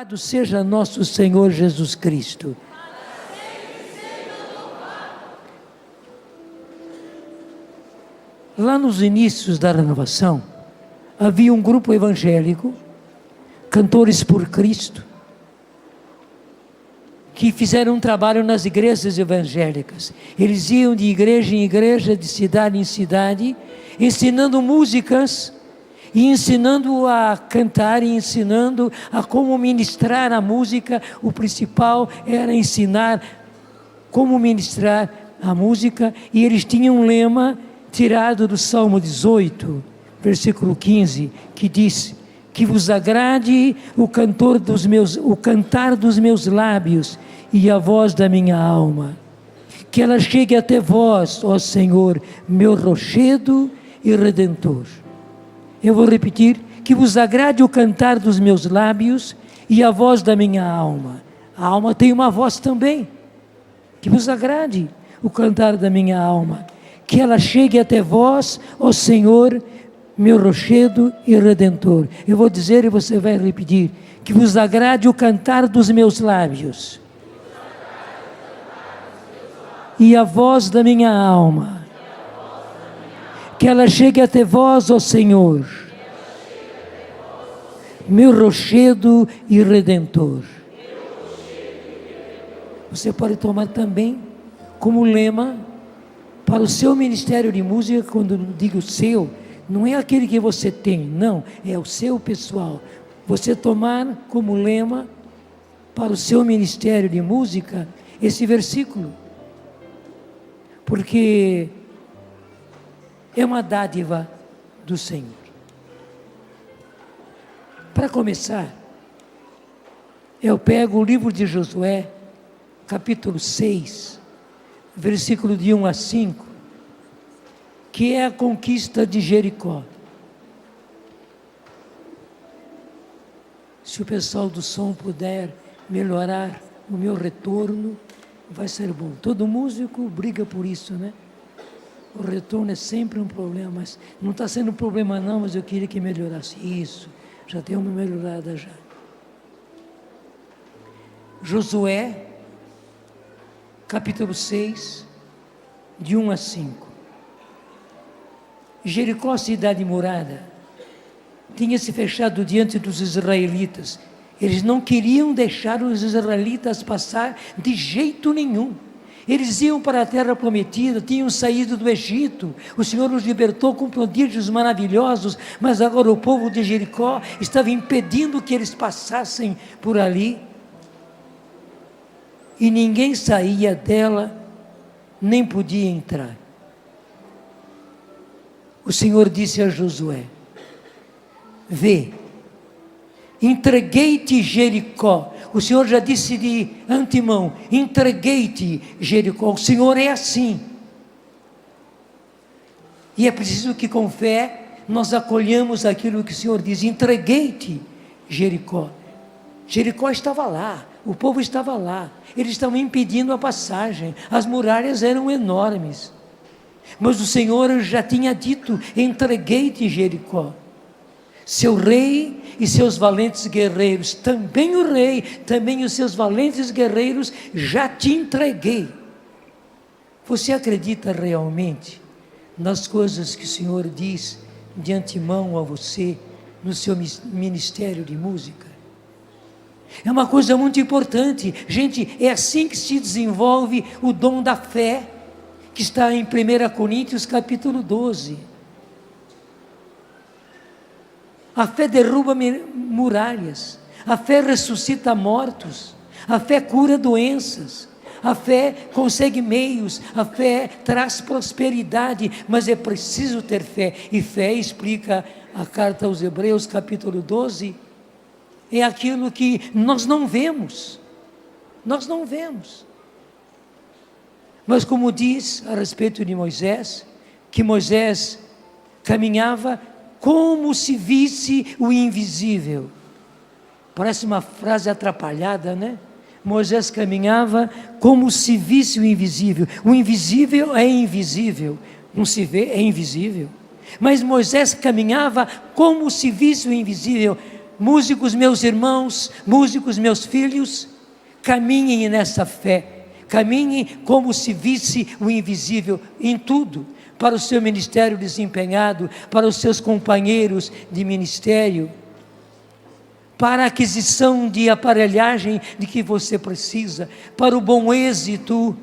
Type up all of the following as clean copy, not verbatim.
Louvado seja nosso Senhor Jesus Cristo. Lá nos inícios da renovação, havia um grupo evangélico, Cantores por Cristo, que fizeram um trabalho nas igrejas evangélicas. Eles iam de igreja em igreja, de cidade em cidade, ensinando músicas, e ensinando a cantar, e ensinando a como ministrar a música. O principal era ensinar como ministrar a música, e eles tinham um lema tirado do Salmo 18, versículo 15, que diz: que vos agrade o cantar dos meus lábios e a voz da minha alma, que ela chegue até vós, ó Senhor, meu rochedo e redentor. Eu vou repetir: que vos agrade o cantar dos meus lábios e a voz da minha alma. A alma tem uma voz também. Que vos agrade o cantar da minha alma, que ela chegue até vós, ó Senhor, meu rochedo e redentor. Eu vou dizer e você vai repetir: que vos agrade o cantar dos meus lábios e a voz da minha alma, que ela chegue até vós, ó Senhor, meu rochedo e redentor. Você pode tomar também como lema para o seu ministério de música. Quando eu digo seu, não é aquele que você tem, não, é o seu pessoal. Você tomar como lema para o seu ministério de música esse versículo, porque é uma dádiva do Senhor. Para começar, eu pego o livro de Josué, capítulo 6, versículo de 1 a 5, que é a conquista de Jericó. Se o pessoal do som puder melhorar o meu retorno, vai ser bom. Todo músico briga por isso, né? O retorno é sempre um problema, mas não está sendo um problema não, mas eu queria que melhorasse. Isso, já deu uma melhorada já. Josué, capítulo 6, de 1 a 5. Jericó, cidade murada, tinha se fechado diante dos israelitas. Eles não queriam deixar os israelitas passar de jeito nenhum. Eles iam para a terra prometida, tinham saído do Egito, o Senhor os libertou com prodígios maravilhosos, mas agora o povo de Jericó estava impedindo que eles passassem por ali, e ninguém saía dela, nem podia entrar. O Senhor disse a Josué: vê, entreguei-te Jericó. O Senhor já disse de antemão: entreguei-te Jericó. O Senhor é assim, e é preciso que com fé nós acolhamos aquilo que o Senhor diz: entreguei-te Jericó. Jericó estava lá, o povo estava lá, eles estavam impedindo a passagem, as muralhas eram enormes, mas o Senhor já tinha dito: entreguei-te Jericó. Seu rei e seus valentes guerreiros, também o rei, também os seus valentes guerreiros, já te entreguei. Você acredita realmente nas coisas que o Senhor diz de antemão a você, no seu ministério de música? É uma coisa muito importante, gente. É assim que se desenvolve o dom da fé, que está em 1 Coríntios capítulo 12. A fé derruba muralhas, a fé ressuscita mortos, a fé cura doenças, a fé consegue meios, a fé traz prosperidade, mas é preciso ter fé. E fé, explica a carta aos Hebreus capítulo 12, é aquilo que nós não vemos, mas como diz a respeito de Moisés, que Moisés caminhava como se visse o invisível. Parece uma frase atrapalhada, né? Moisés caminhava como se visse o invisível. O invisível é invisível, não se vê, é invisível. Mas Moisés caminhava como se visse o invisível. músicos meus irmãos, músicos meus filhos, caminhem nessa fé, caminhem como se visse o invisível em tudo, para o seu ministério desempenhado, para os seus companheiros de ministério, para a aquisição de aparelhagem de que você precisa, para o bom êxito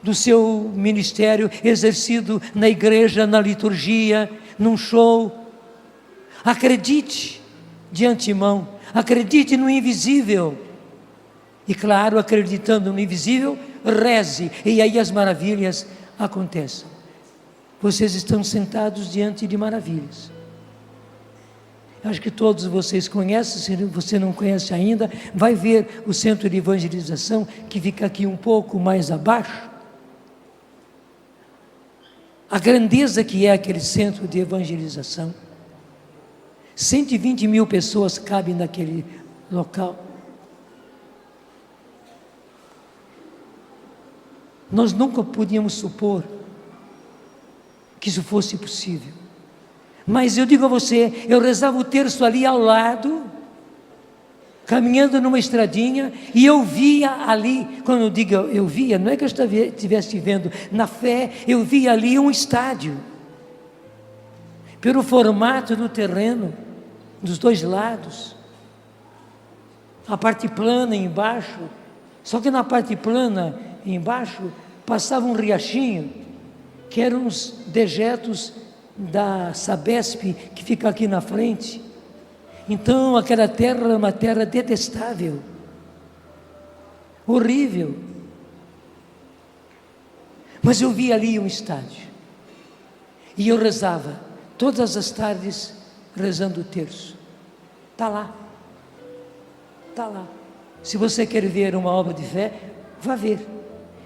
do seu ministério exercido na igreja, na liturgia, num show. Acredite de antemão, acredite no invisível. E claro, acreditando no invisível, reze, e aí as maravilhas acontecem. Vocês estão sentados diante de maravilhas. Acho que todos vocês conhecem, se você não conhece ainda, vai ver o centro de evangelização, que fica aqui um pouco mais abaixo. A grandeza que é aquele centro de evangelização. 120 mil pessoas cabem naquele local. Nós nunca podíamos supor que isso fosse possível. Mas eu digo a você, eu rezava o terço ali ao lado, caminhando numa estradinha, e eu via ali, quando eu digo eu via, não é que eu estivesse vendo, na fé, eu via ali um estádio, pelo formato do terreno, dos dois lados, a parte plana embaixo, só que na parte plana embaixo, passava um riachinho, que eram os dejetos da Sabesp, que fica aqui na frente. Então aquela terra era uma terra detestável, horrível, mas eu vi ali um estádio, e eu rezava, todas as tardes, rezando o terço. Está lá, está lá. Se você quer ver uma obra de fé, vá ver,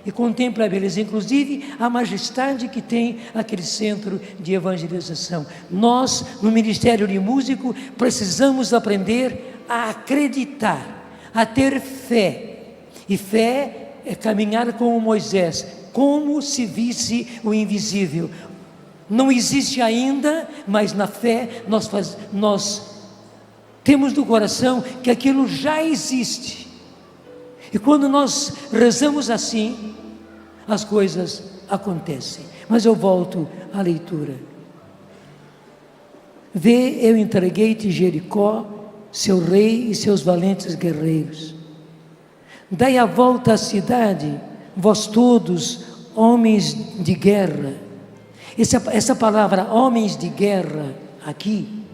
e contemple a beleza, inclusive a majestade que tem aquele centro de evangelização. Nós, no Ministério de Músico, precisamos aprender a acreditar, a ter fé, e fé é caminhar como Moisés, como se visse o invisível. Não existe ainda, mas na fé nós temos no coração que aquilo já existe. E quando nós rezamos assim, as coisas acontecem. Mas eu volto à leitura. Vê, eu entreguei-te Jericó, seu rei e seus valentes guerreiros. Dai a volta à cidade, vós todos, homens de guerra. Essa palavra, homens de guerra, aqui,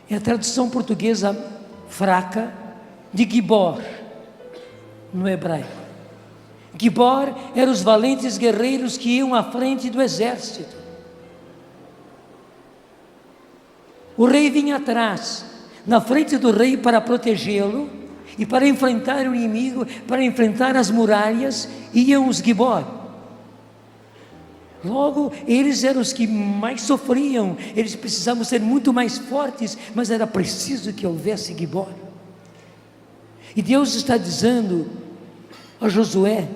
é a tradução portuguesa fraca de Gibor, no hebraico. Gibor eram os valentes guerreiros que iam à frente do exército. O rei vinha atrás, na frente do rei, para protegê-lo e para enfrentar o inimigo, para enfrentar as muralhas, iam os Gibor. Logo, eles eram os que mais sofriam, eles precisavam ser muito mais fortes, mas era preciso que houvesse Gibor. E Deus está dizendo a Josué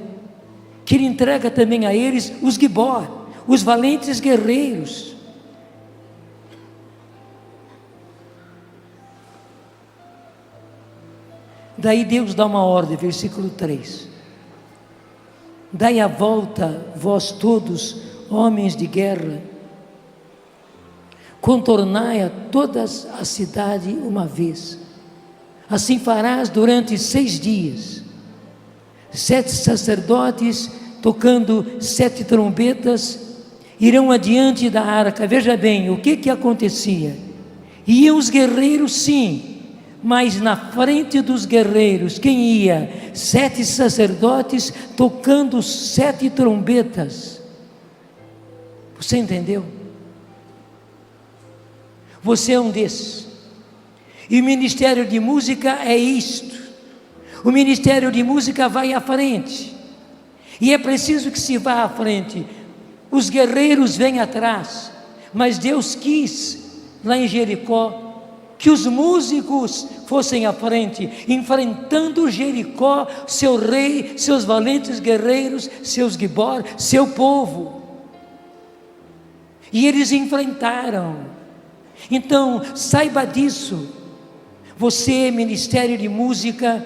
que Ele entrega também a eles os Gibor, os valentes guerreiros. Daí Deus dá uma ordem, versículo 3. Dai a volta, vós todos, homens de guerra, contornai a toda a cidade uma vez. Assim farás durante 6 dias. 7 sacerdotes, tocando 7 trombetas, irão adiante da arca. Veja bem, o que acontecia? Iam os guerreiros, sim, mas na frente dos guerreiros, quem ia? 7 sacerdotes, tocando 7 trombetas. Você entendeu? Você é um desses. E o ministério de música é isto. O ministério de música vai à frente, e é preciso que se vá à frente. Os guerreiros vêm atrás, mas Deus quis, lá em Jericó, que os músicos fossem à frente, enfrentando Jericó, seu rei, seus valentes guerreiros, seus Gibor, seu povo. E eles enfrentaram, Então, saiba disso. Você, Ministério de Música,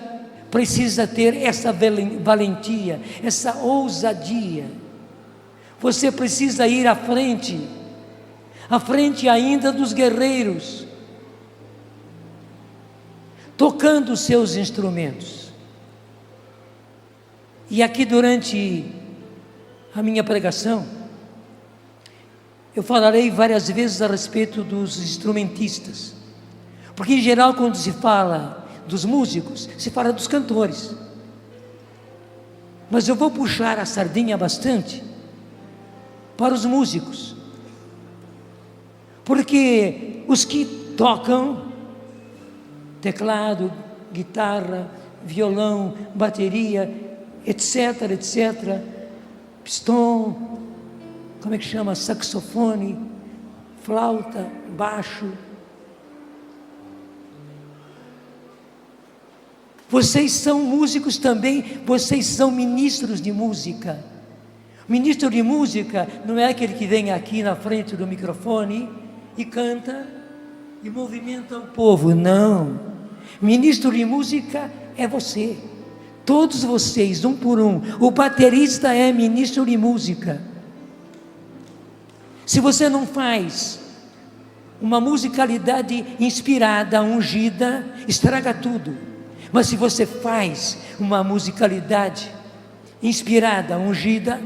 precisa ter essa valentia, essa ousadia. Você precisa ir à frente ainda dos guerreiros, tocando os seus instrumentos. E aqui durante a minha pregação, eu falarei várias vezes a respeito dos instrumentistas, porque em geral quando se fala dos músicos, se fala dos cantores, mas eu vou puxar a sardinha bastante para os músicos, porque os que tocam teclado, guitarra, violão, bateria, etc, pistão, como é que chama? Saxofone, flauta, baixo. Vocês são músicos também, vocês são ministros de música. Ministro de música não é aquele que vem aqui na frente do microfone e canta e movimenta o povo, não. Ministro de música é você, todos vocês, um por um. O baterista é ministro de música. Se você não faz uma musicalidade inspirada, ungida, estraga tudo. Mas se você faz uma musicalidade inspirada, ungida,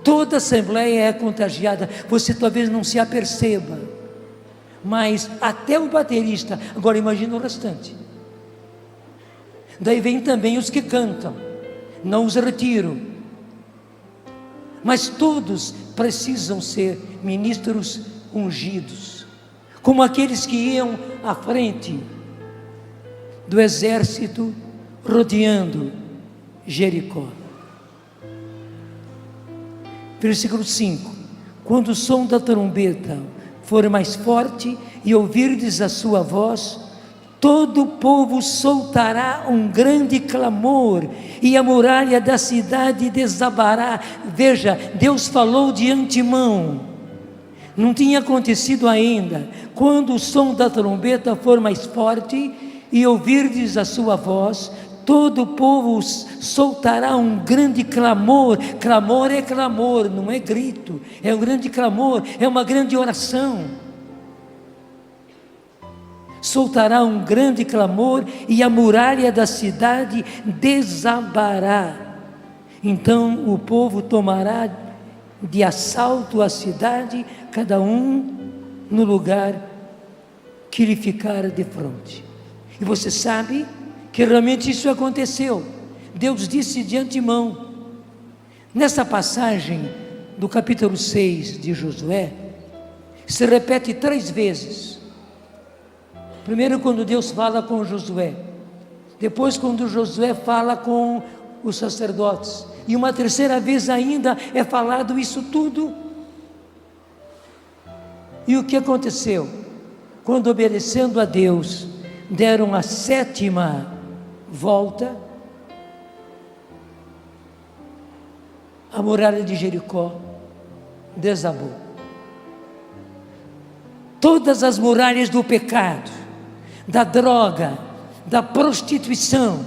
toda a assembleia é contagiada. Você talvez não se aperceba, mas até o baterista. Agora imagina o restante. Daí vem também os que cantam, não os retiro, mas todos precisam ser ministros ungidos, como aqueles que iam à frente do exército rodeando Jericó. Versículo 5: quando o som da trombeta for mais forte e ouvirdes a sua voz, todo o povo soltará um grande clamor e a muralha da cidade desabará. Veja, Deus falou de antemão, não tinha acontecido ainda. Quando o som da trombeta for mais forte e ouvirdes a sua voz, todo o povo soltará um grande clamor. Clamor é clamor, não é grito, é um grande clamor, é uma grande oração. Soltará um grande clamor e a muralha da cidade desabará. Então o povo tomará de assalto a cidade, cada um no lugar que lhe ficar de frente. E você sabe que realmente isso aconteceu. Deus disse de antemão. Nessa passagem do capítulo 6 de Josué, se repete 3 vezes. Primeiro quando Deus fala com Josué, depois quando Josué fala com os sacerdotes, e uma terceira vez ainda é falado isso tudo. E o que aconteceu? Quando, obedecendo a Deus, deram a 7ª volta, a muralha de Jericó desabou. Todas as muralhas do pecado, da droga, da prostituição,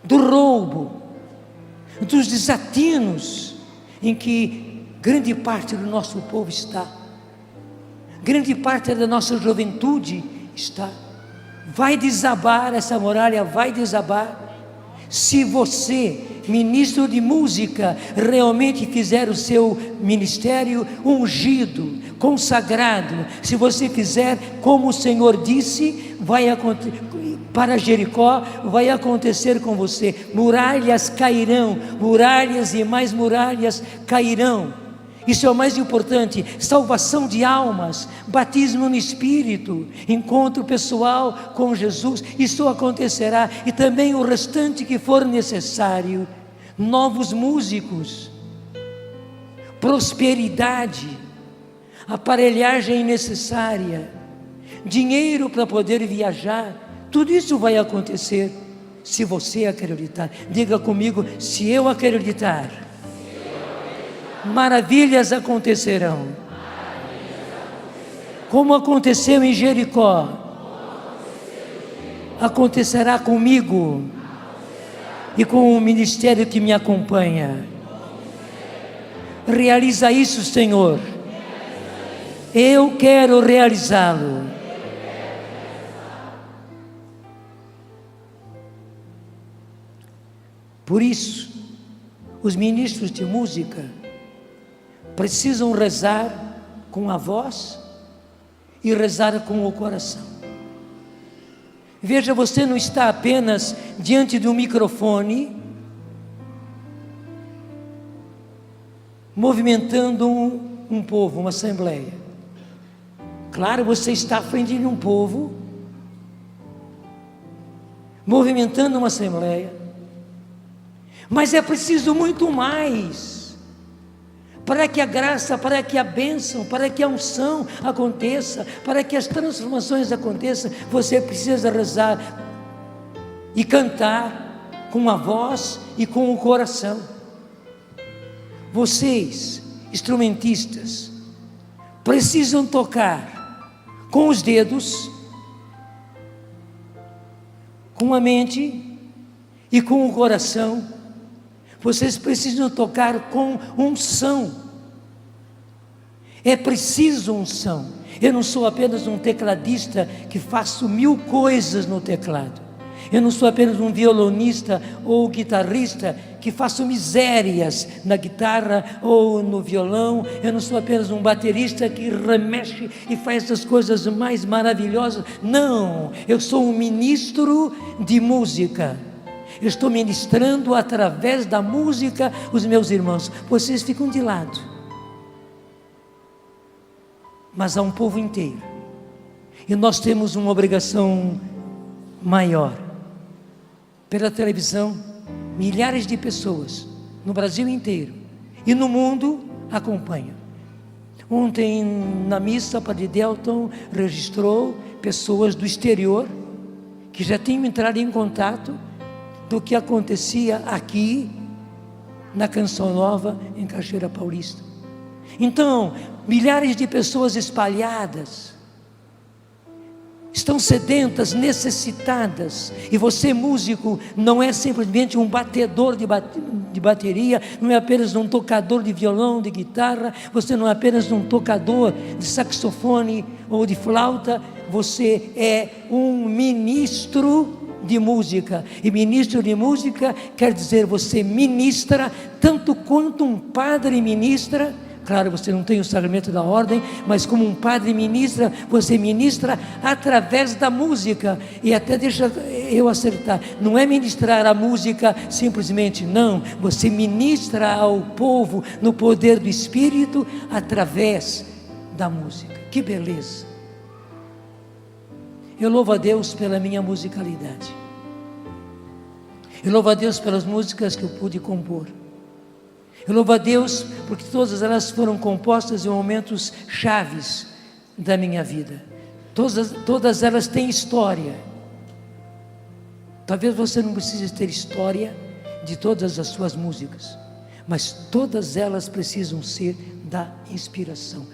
do roubo, dos desatinos em que grande parte do nosso povo está, grande parte da nossa juventude está, vai desabar. Essa muralha vai desabar se você, ministro de música, realmente fizer o seu ministério ungido, consagrado. Se você fizer como o Senhor disse, vai acontecer para Jericó, vai acontecer com você. Muralhas cairão, muralhas e mais muralhas cairão. Isso é o mais importante. Salvação de almas, batismo no Espírito, encontro pessoal com Jesus, isso acontecerá. E também o restante que for necessário. Novos músicos, prosperidade, aparelhagem necessária, dinheiro para poder viajar, tudo isso vai acontecer se você acreditar. Diga comigo: se eu acreditar, maravilhas acontecerão. Como aconteceu em Jericó, acontecerá comigo e com o ministério que me acompanha. Realiza isso, Senhor. Eu quero realizá-lo. Por isso, os ministros de música precisam rezar com a voz e rezar com o coração. Veja, você não está apenas diante de um microfone, movimentando um povo, uma assembleia. Claro, você está à frente de um povo, movimentando uma assembleia, mas é preciso muito mais para que a graça, para que a bênção, para que a unção aconteça, para que as transformações aconteçam. Você precisa rezar e cantar com a voz e com o coração. Vocês, instrumentistas, precisam tocar com os dedos, com a mente e com o coração. Vocês precisam tocar com unção. É preciso unção. Eu não sou apenas um tecladista que faço 1000 coisas no teclado. Eu não sou apenas um violonista ou guitarrista que faço misérias na guitarra ou no violão. Eu não sou apenas um baterista que remexe e faz as coisas mais maravilhosas. Não, eu sou um ministro de música. Eu estou ministrando através da música os meus irmãos. Vocês ficam de lado. Mas há um povo inteiro. E nós temos uma obrigação maior. Pela televisão, milhares de pessoas no Brasil inteiro e no mundo acompanham. Ontem na missa, o Padre Delton registrou pessoas do exterior que já tinham entrado em contato do que acontecia aqui na Canção Nova em Cachoeira Paulista. Então, milhares de pessoas espalhadas estão sedentas, necessitadas. E você, músico, não é simplesmente um batedor de bateria, não é apenas um tocador de violão, de guitarra, você não é apenas um tocador de saxofone ou de flauta, você é um ministro de música. E ministro de música quer dizer você ministra tanto quanto um padre ministra. Claro, você não tem o sacramento da ordem, mas como um padre ministra, você ministra através da música. E até deixa eu acertar, não é ministrar a música simplesmente, não. Você ministra ao povo no poder do Espírito através da música. Que beleza! Eu louvo a Deus pela minha musicalidade. Eu louvo a Deus pelas músicas que eu pude compor. Eu louvo a Deus porque todas elas foram compostas em momentos chaves da minha vida. Todas elas têm história. Talvez você não precise ter história de todas as suas músicas, mas todas elas precisam ser da inspiração.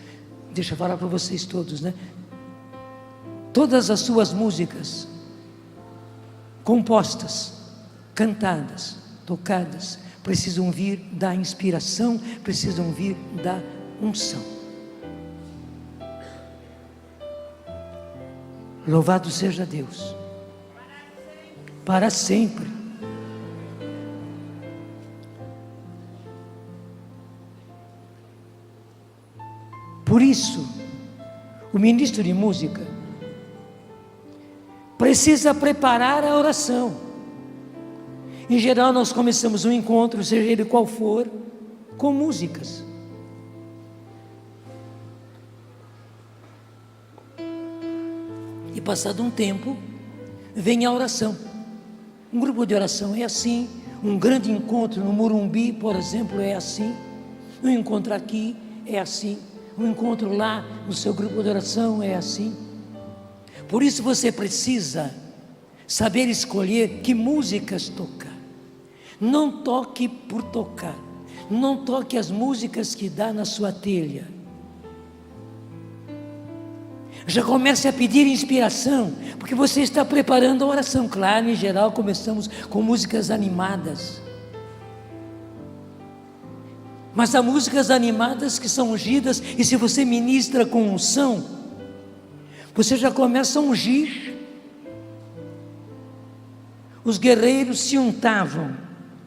Deixa eu falar para vocês todos, né? Todas as suas músicas compostas, cantadas, tocadas, precisam vir da inspiração, precisam vir da unção. Louvado seja Deus, para sempre. Por isso, o ministro de música precisa preparar a oração. Em geral, nós começamos um encontro, seja ele qual for, com músicas. E passado um tempo, vem a oração. Um grupo de oração é assim, um grande encontro no Morumbi, por exemplo, é assim. Um encontro aqui é assim, um encontro lá no seu grupo de oração é assim. Por isso você precisa saber escolher que músicas tocar. Não toque por tocar. Não toque as músicas que dá na sua telha. Já comece a pedir inspiração, porque você está preparando a oração. Claro, em geral começamos com músicas animadas, mas há músicas animadas que são ungidas, e se você ministra com unção, você já começa a ungir. Os guerreiros se untavam,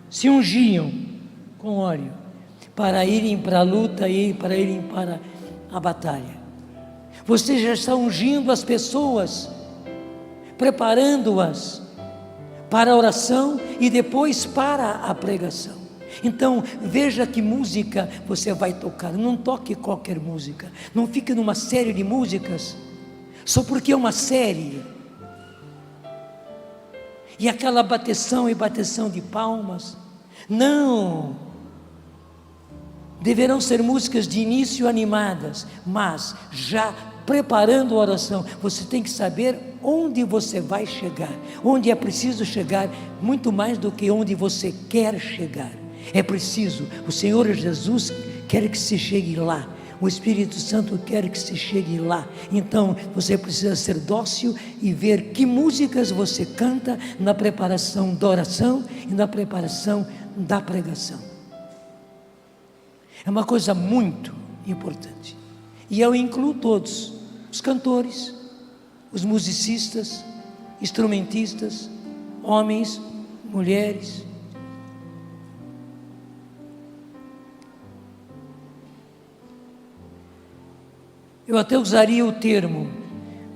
se ungiam com óleo, para irem para a luta e para irem para a batalha. Você já está ungindo as pessoas, preparando-as para a oração e depois para a pregação. Então, veja que música você vai tocar. Não toque qualquer música. Não fique numa série de músicas, só porque é uma série. E aquela bateção e bateção de palmas. Não. Deverão ser músicas de início animadas, mas já preparando a oração. Você tem que saber onde você vai chegar, onde é preciso chegar, muito mais do que onde você quer chegar. É preciso, o Senhor Jesus quer que se chegue lá, o Espírito Santo quer que se chegue lá. Então você precisa ser dócil e ver que músicas você canta na preparação da oração e na preparação da pregação. É uma coisa muito importante, e eu incluo todos, os cantores, os musicistas, instrumentistas, homens, mulheres. Eu até usaria o termo,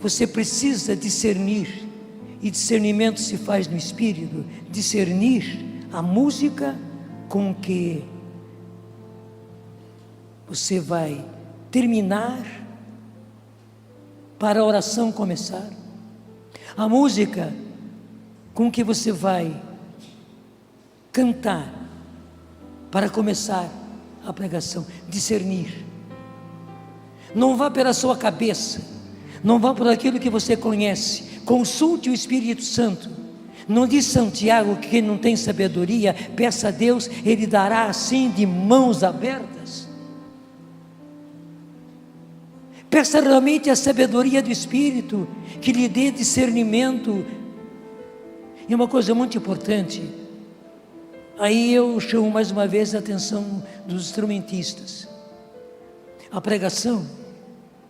você precisa discernir, e discernimento se faz no Espírito, discernir a música com que você vai terminar para a oração começar, a música com que você vai cantar para começar a pregação. Discernir. Não vá pela sua cabeça, não vá por aquilo que você conhece, consulte o Espírito Santo. Não diz Santiago que quem não tem sabedoria, peça a Deus, Ele dará assim de mãos abertas. Peça realmente a sabedoria do Espírito, que lhe dê discernimento. E uma coisa muito importante, aí eu chamo mais uma vez a atenção dos instrumentistas. A pregação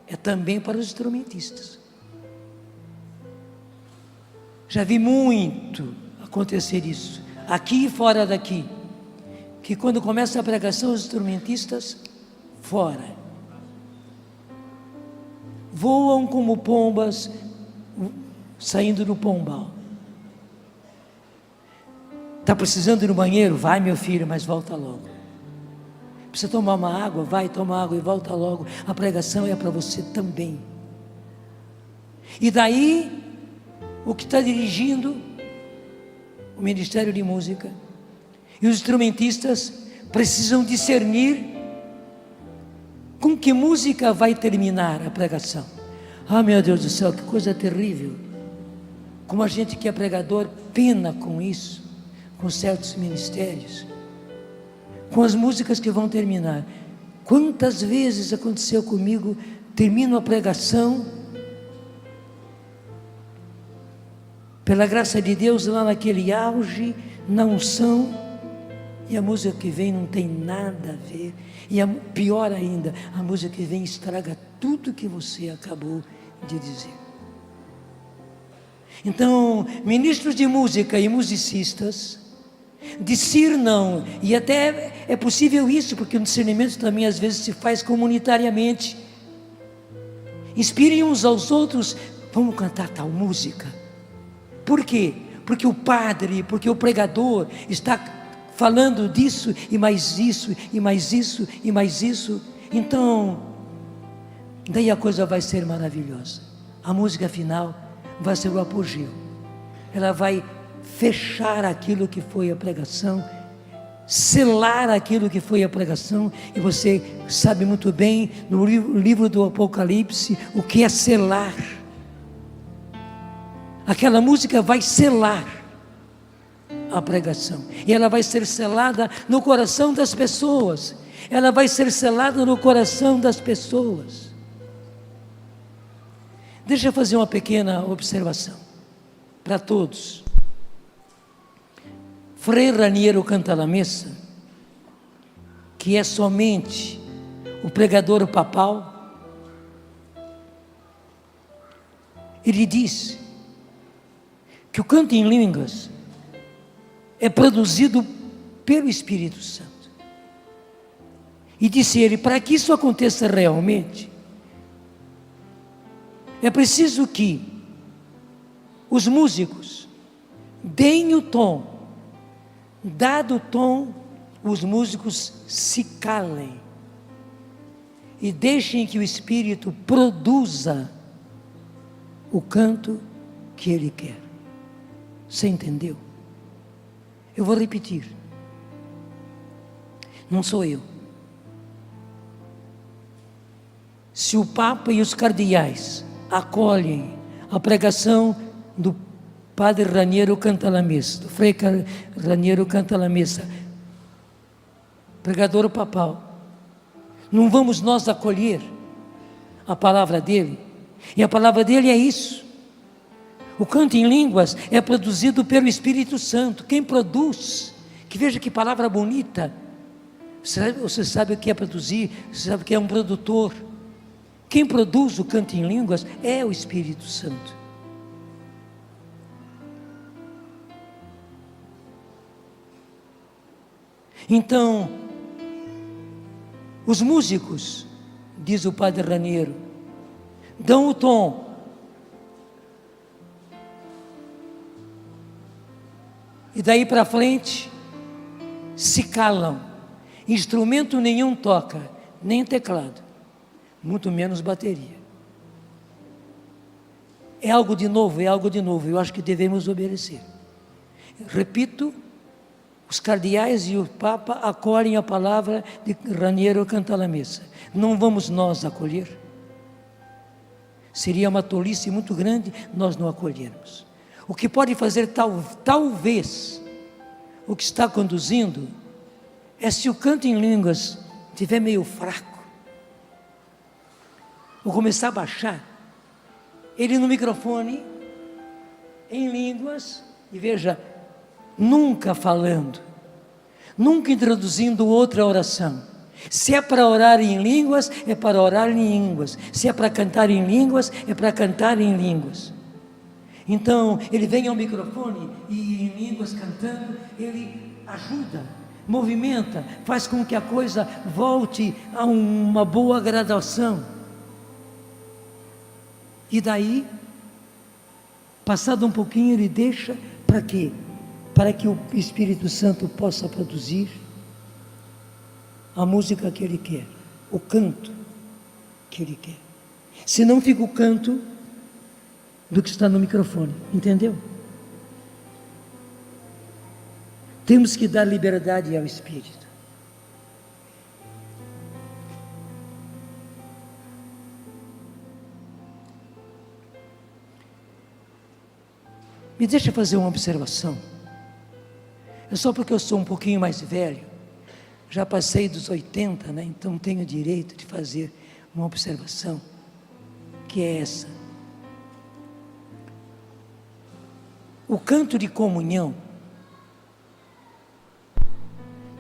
é também para os instrumentistas. Já vi muito acontecer isso, aqui e fora daqui, que quando começa a pregação, os instrumentistas fora, voam como pombas saindo do pombal. Está precisando ir no banheiro? Vai, meu filho, mas volta logo. Precisa tomar uma água? Vai, toma água e volta logo. A pregação é para você também. E daí, o que está dirigindo o Ministério de Música e os instrumentistas precisam discernir com que música vai terminar a pregação. Ah, meu Deus do céu, que coisa terrível. Como a gente que é pregador pena com isso, com certos ministérios, com as músicas que vão terminar. Quantas vezes aconteceu comigo, termino a pregação, pela graça de Deus, lá naquele auge, na unção, e a música que vem não tem nada a ver, e pior ainda, a música que vem estraga tudo que você acabou de dizer. Então, ministros de música e musicistas, discernam, e até é possível isso, porque o discernimento também às vezes se faz comunitariamente. Inspirem uns aos outros, vamos cantar tal música. Por quê? Porque o padre, porque o pregador está falando disso, e mais isso, e mais isso, e mais isso. Então, daí a coisa vai ser maravilhosa. A música final vai ser o apogeu. Ela vai fechar aquilo que foi a pregação, selar aquilo que foi a pregação. E você sabe muito bem, no livro do Apocalipse, o que é selar. Aquela música vai selar a pregação, e ela vai ser selada no coração das pessoas. Ela vai ser selada no coração das pessoas. Deixa eu fazer uma pequena observação para todos. Frei Raniero Cantalamessa, que é somente o pregador papal, ele diz que o canto em línguas é produzido pelo Espírito Santo. E disse ele, para que isso aconteça realmente, é preciso que os músicos deem o tom. Dado o tom, os músicos se calem e deixem que o Espírito produza o canto que ele quer. Você entendeu? Eu vou repetir. Não sou eu. Se o Papa e os cardeais acolhem a pregação do Padre Raniero Cantalamessa, do Frei Raniero Cantalamessa, pregador papal, não vamos nós acolher a palavra dele? E a palavra dele é isso. O canto em línguas é produzido pelo Espírito Santo. Quem produz, que veja que palavra bonita. Você sabe o que é produzir, você sabe o que é um produtor. Quem produz o canto em línguas é o Espírito Santo. Então, os músicos, diz o Padre Raniero, dão o tom. E daí para frente, se calam. Instrumento nenhum toca, nem teclado, muito menos bateria. É algo de novo, eu acho que devemos obedecer. Repito, os cardeais e o Papa acolhem a palavra de Raniero Cantalamessa. Não vamos nós acolher? Seria uma tolice muito grande nós não acolhermos. O que pode fazer talvez, o que está conduzindo, é se o canto em línguas estiver meio fraco, ou começar a baixar, ele no microfone, em línguas, e veja, nunca falando, nunca introduzindo outra oração. Se é para orar em línguas, é para orar em línguas. Se é para cantar em línguas, é para cantar em línguas. Então, ele vem ao microfone e em línguas cantando, ele ajuda, movimenta, faz com que a coisa volte a uma boa gradação. E daí, passado um pouquinho, ele deixa para quê? Para que o Espírito Santo possa produzir a música que ele quer, o canto que ele quer. Se não fica o canto do que está no microfone, entendeu? Temos que dar liberdade ao Espírito. Me deixa fazer uma observação. É só porque eu sou um pouquinho mais velho, já passei dos 80, né? Então tenho o direito de fazer uma observação, que é essa. O canto de comunhão,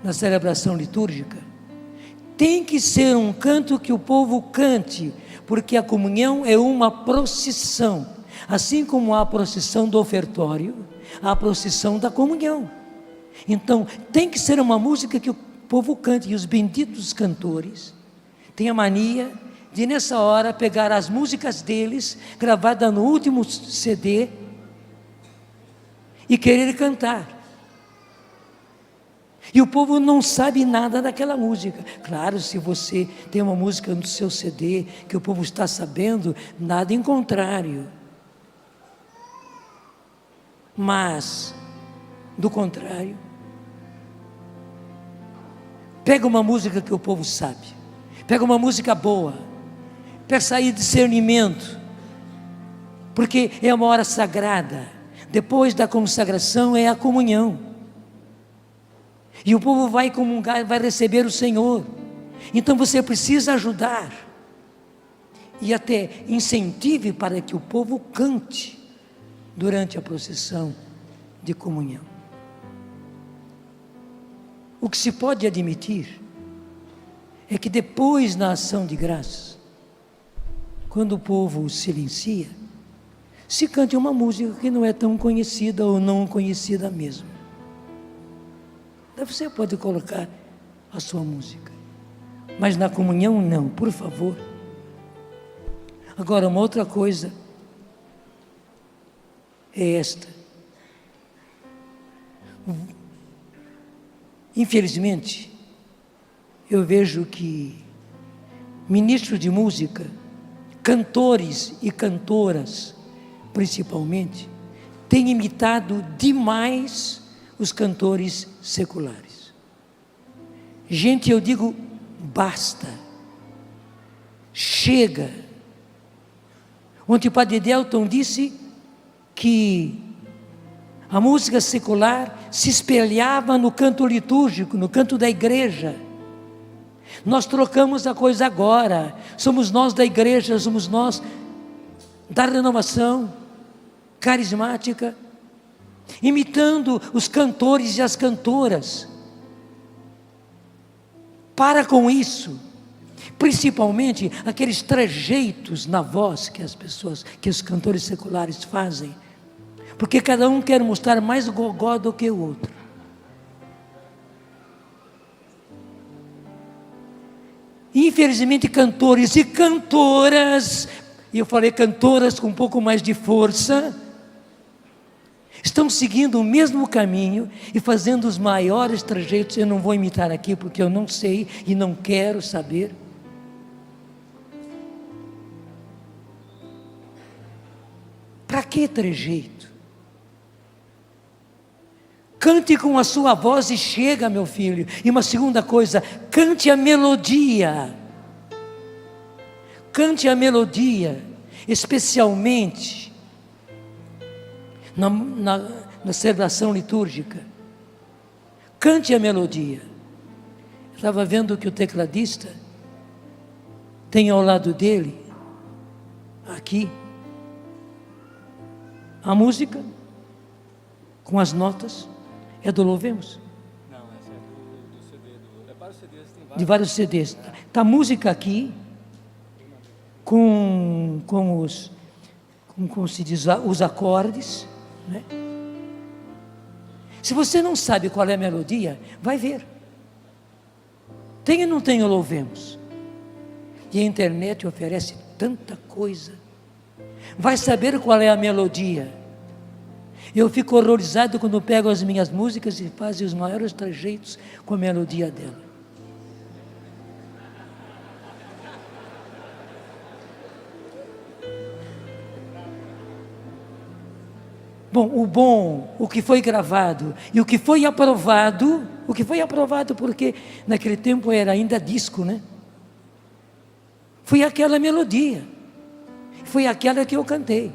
na celebração litúrgica, tem que ser um canto que o povo cante, porque a comunhão é uma procissão, assim como há a procissão do ofertório, há a procissão da comunhão. Então, tem que ser uma música que o povo cante, e os benditos cantores têm a mania de nessa hora pegar as músicas deles, gravadas no último CD, e querer cantar. E o povo não sabe nada daquela música. Claro, se você tem uma música no seu CD, que o povo está sabendo, nada em contrário. Mas, do contrário, pega uma música que o povo sabe, pega uma música boa, peça aí discernimento, porque é uma hora sagrada. Depois da consagração é a comunhão, e o povo vai comungar, vai receber o Senhor. Então você precisa ajudar, e até incentive para que o povo cante durante a procissão de comunhão. O que se pode admitir é que depois, na ação de graças, quando o povo silencia, se cante uma música que não é tão conhecida ou não conhecida mesmo. Daí você pode colocar a sua música, mas na comunhão não, por favor. Agora, uma outra coisa é esta. Infelizmente, eu vejo que ministros de música, cantores e cantoras, principalmente, têm imitado demais os cantores seculares. Gente, eu digo, basta, chega. Ontem o padre Delton disse que a música secular se espelhava no canto litúrgico, no canto da igreja. Nós trocamos a coisa agora, somos nós da igreja, somos nós da renovação carismática, imitando os cantores e as cantoras. Para com isso, principalmente aqueles trejeitos na voz que os cantores seculares fazem, porque cada um quer mostrar mais gogó do que o outro. Infelizmente, cantores e cantoras, e eu falei cantoras com um pouco mais de força, estão seguindo o mesmo caminho e fazendo os maiores trejeitos. Eu não vou imitar aqui porque eu não sei e não quero saber. Para que trejeito? Cante com a sua voz e chega, meu filho. E uma segunda coisa, cante a melodia. Cante a melodia, especialmente na celebração litúrgica. Cante a melodia. Eu estava vendo que o tecladista tem ao lado dele, aqui, a música com as notas. É do Louvemos? Não, essa é do CD, é vários CDs, tem vários. De vários CDs. Está a música aqui, como se diz, os acordes, né? Se você não sabe qual é a melodia, vai ver. Tem ou não tem o Louvemos? E a internet oferece tanta coisa. Vai saber qual é a melodia. Eu fico horrorizado quando pego as minhas músicas e faço os maiores trejeitos com a melodia dela. O que foi gravado e o que foi aprovado porque naquele tempo era ainda disco, né? Foi aquela melodia, foi aquela que eu cantei.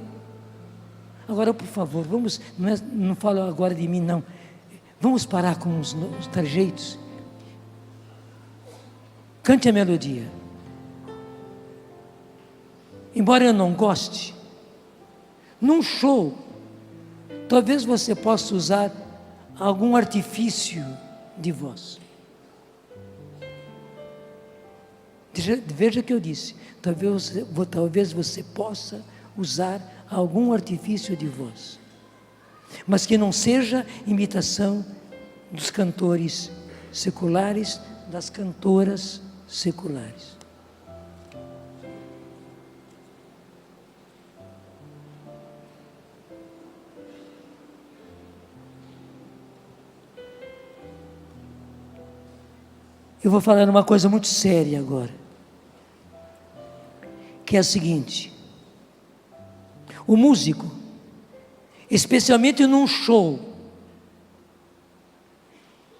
Agora, por favor, não falo agora de mim, não. Vamos parar com os trejeitos. Cante a melodia. Embora eu não goste, num show, talvez você possa usar algum artifício de voz. Veja o que eu disse. Talvez você possa usar algum artifício de voz, mas que não seja imitação dos cantores seculares, das cantoras seculares. Eu vou falar uma coisa muito séria agora, que é a seguinte: o músico, especialmente num show,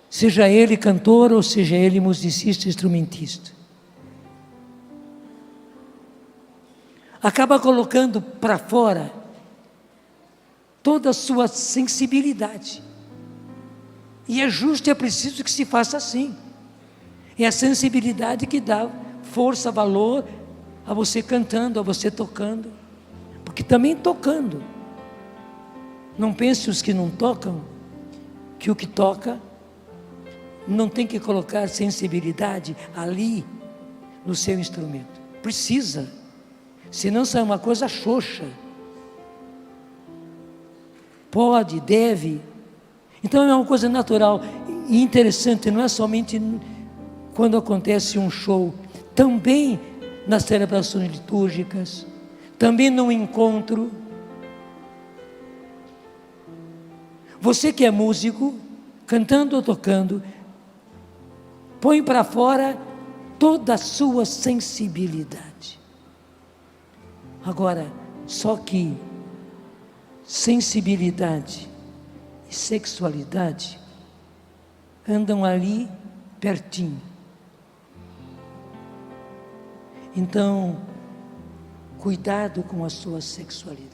seja ele cantor ou seja ele musicista, instrumentista, acaba colocando para fora toda a sua sensibilidade. E é justo e é preciso que se faça assim. É a sensibilidade que dá força, valor a você cantando, a você tocando, porque também tocando. Não pense os que não tocam, que o que toca não tem que colocar sensibilidade ali no seu instrumento. Precisa, senão sai uma coisa xoxa. Pode, deve. Então é uma coisa natural e interessante, não é somente quando acontece um show, também nas celebrações litúrgicas, também no encontro. Você que é músico, cantando ou tocando, põe para fora toda a sua sensibilidade. Agora, só que sensibilidade e sexualidade andam ali pertinho. Então, cuidado com a sua sexualidade.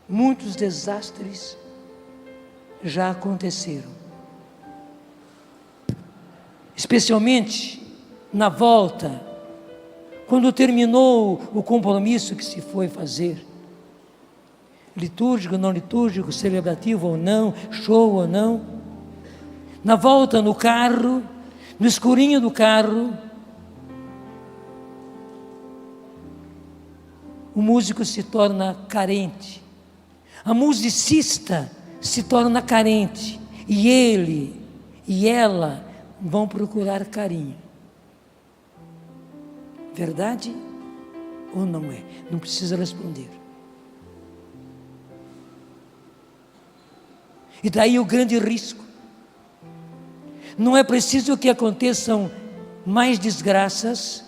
Muitos desastres já aconteceram, especialmente na volta, quando terminou o compromisso que se foi fazer, litúrgico, não litúrgico, celebrativo ou não, show ou não, na volta no carro, no escurinho do carro, o músico se torna carente, a musicista se torna carente, e ele e ela vão procurar carinho. Verdade ou não é? Não precisa responder. E daí o grande risco. Não é preciso que aconteçam mais desgraças,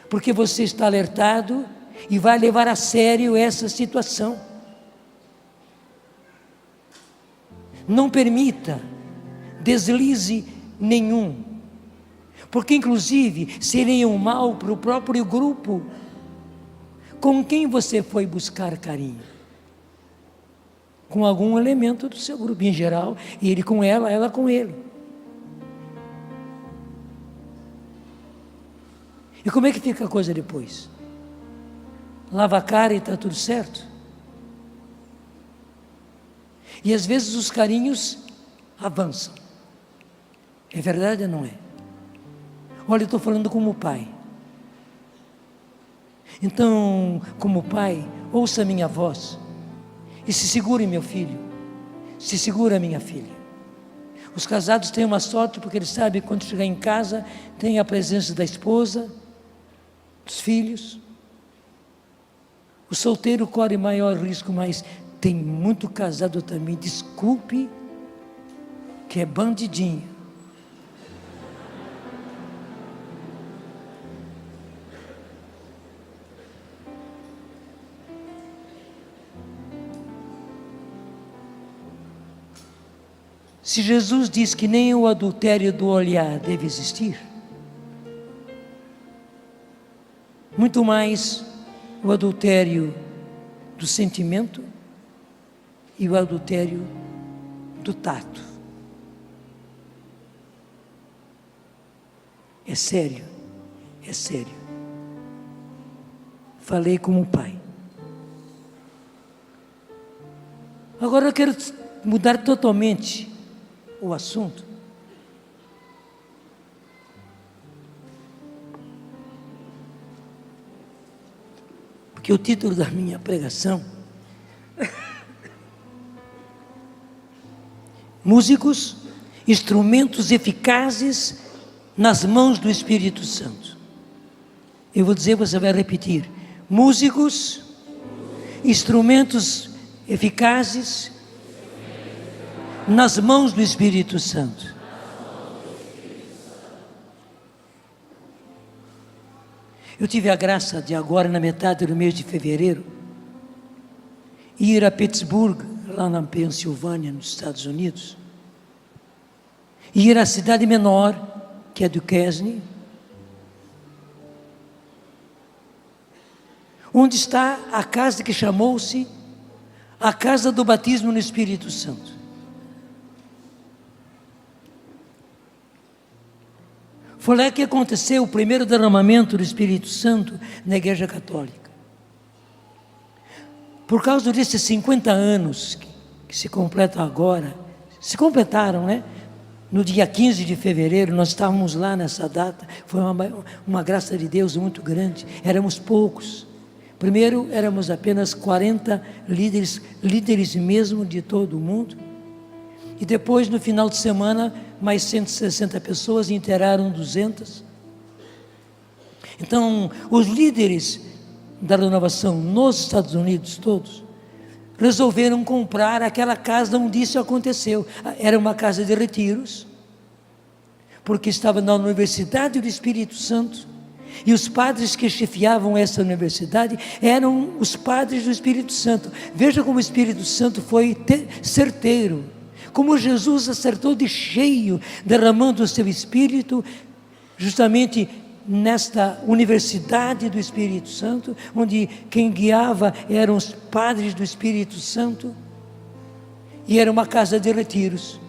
porque você está alertado e vai levar a sério essa situação. Não permita deslize nenhum, porque inclusive seria um mal para o próprio grupo com quem você foi buscar carinho. Com algum elemento do seu grupo, em geral, ele com ela com ele. E como é que fica a coisa depois? Lava a cara e está tudo certo? E às vezes os carinhos avançam. É verdade ou não é? Olha, eu estou falando como pai. Então, como pai, ouça a minha voz e se segure, meu filho, se segura, minha filha. Os casados têm uma sorte porque eles sabem que quando chegar em casa tem a presença da esposa, dos filhos. O solteiro corre maior risco, mas tem muito casado também, desculpe, que é bandidinho. Se Jesus diz que nem o adultério do olhar deve existir, muito mais o adultério do sentimento e o adultério do tato. É sério, é sério. Falei como pai. Agora eu quero mudar totalmente o assunto. Porque o título da minha pregação: Músicos, instrumentos eficazes nas mãos do Espírito Santo. Eu vou dizer, você vai repetir: músicos, instrumentos eficazes nas mãos do Espírito Santo. Eu tive a graça de agora, na metade do mês de fevereiro, ir a Pittsburgh, lá na Pensilvânia, nos Estados Unidos, e ir à cidade menor, que é Duquesne, onde está a casa que chamou-se a Casa do Batismo no Espírito Santo. Foi lá que aconteceu o primeiro derramamento do Espírito Santo na Igreja Católica. Por causa desses 50 anos que se completam agora, se completaram, né? No dia 15 de fevereiro, nós estávamos lá nessa data, foi uma graça de Deus muito grande, éramos poucos. Primeiro, éramos apenas 40 líderes mesmo de todo o mundo. E depois, no final de semana, mais 160 pessoas, inteiraram 200. Então, os líderes da renovação nos Estados Unidos todos, resolveram comprar aquela casa onde isso aconteceu. Era uma casa de retiros, porque estava na Universidade do Espírito Santo, e os padres que chefiavam essa universidade eram os padres do Espírito Santo. Veja como o Espírito Santo foi certeiro, como Jesus acertou de cheio, derramando o seu Espírito, justamente nesta Universidade do Espírito Santo, onde quem guiava eram os padres do Espírito Santo, e era uma casa de retiros.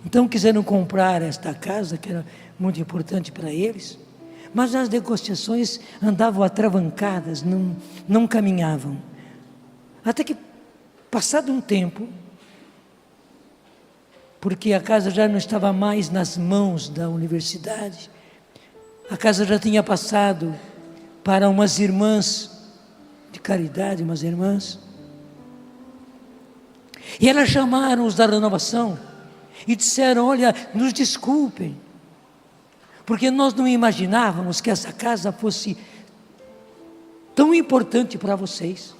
Então quiseram comprar esta casa, que era muito importante para eles, mas as negociações andavam atravancadas, não caminhavam. Até que, passado um tempo, porque a casa já não estava mais nas mãos da universidade, a casa já tinha passado para umas irmãs de caridade, umas irmãs, e elas chamaram os da renovação e disseram: olha, nos desculpem, porque nós não imaginávamos que essa casa fosse tão importante para vocês.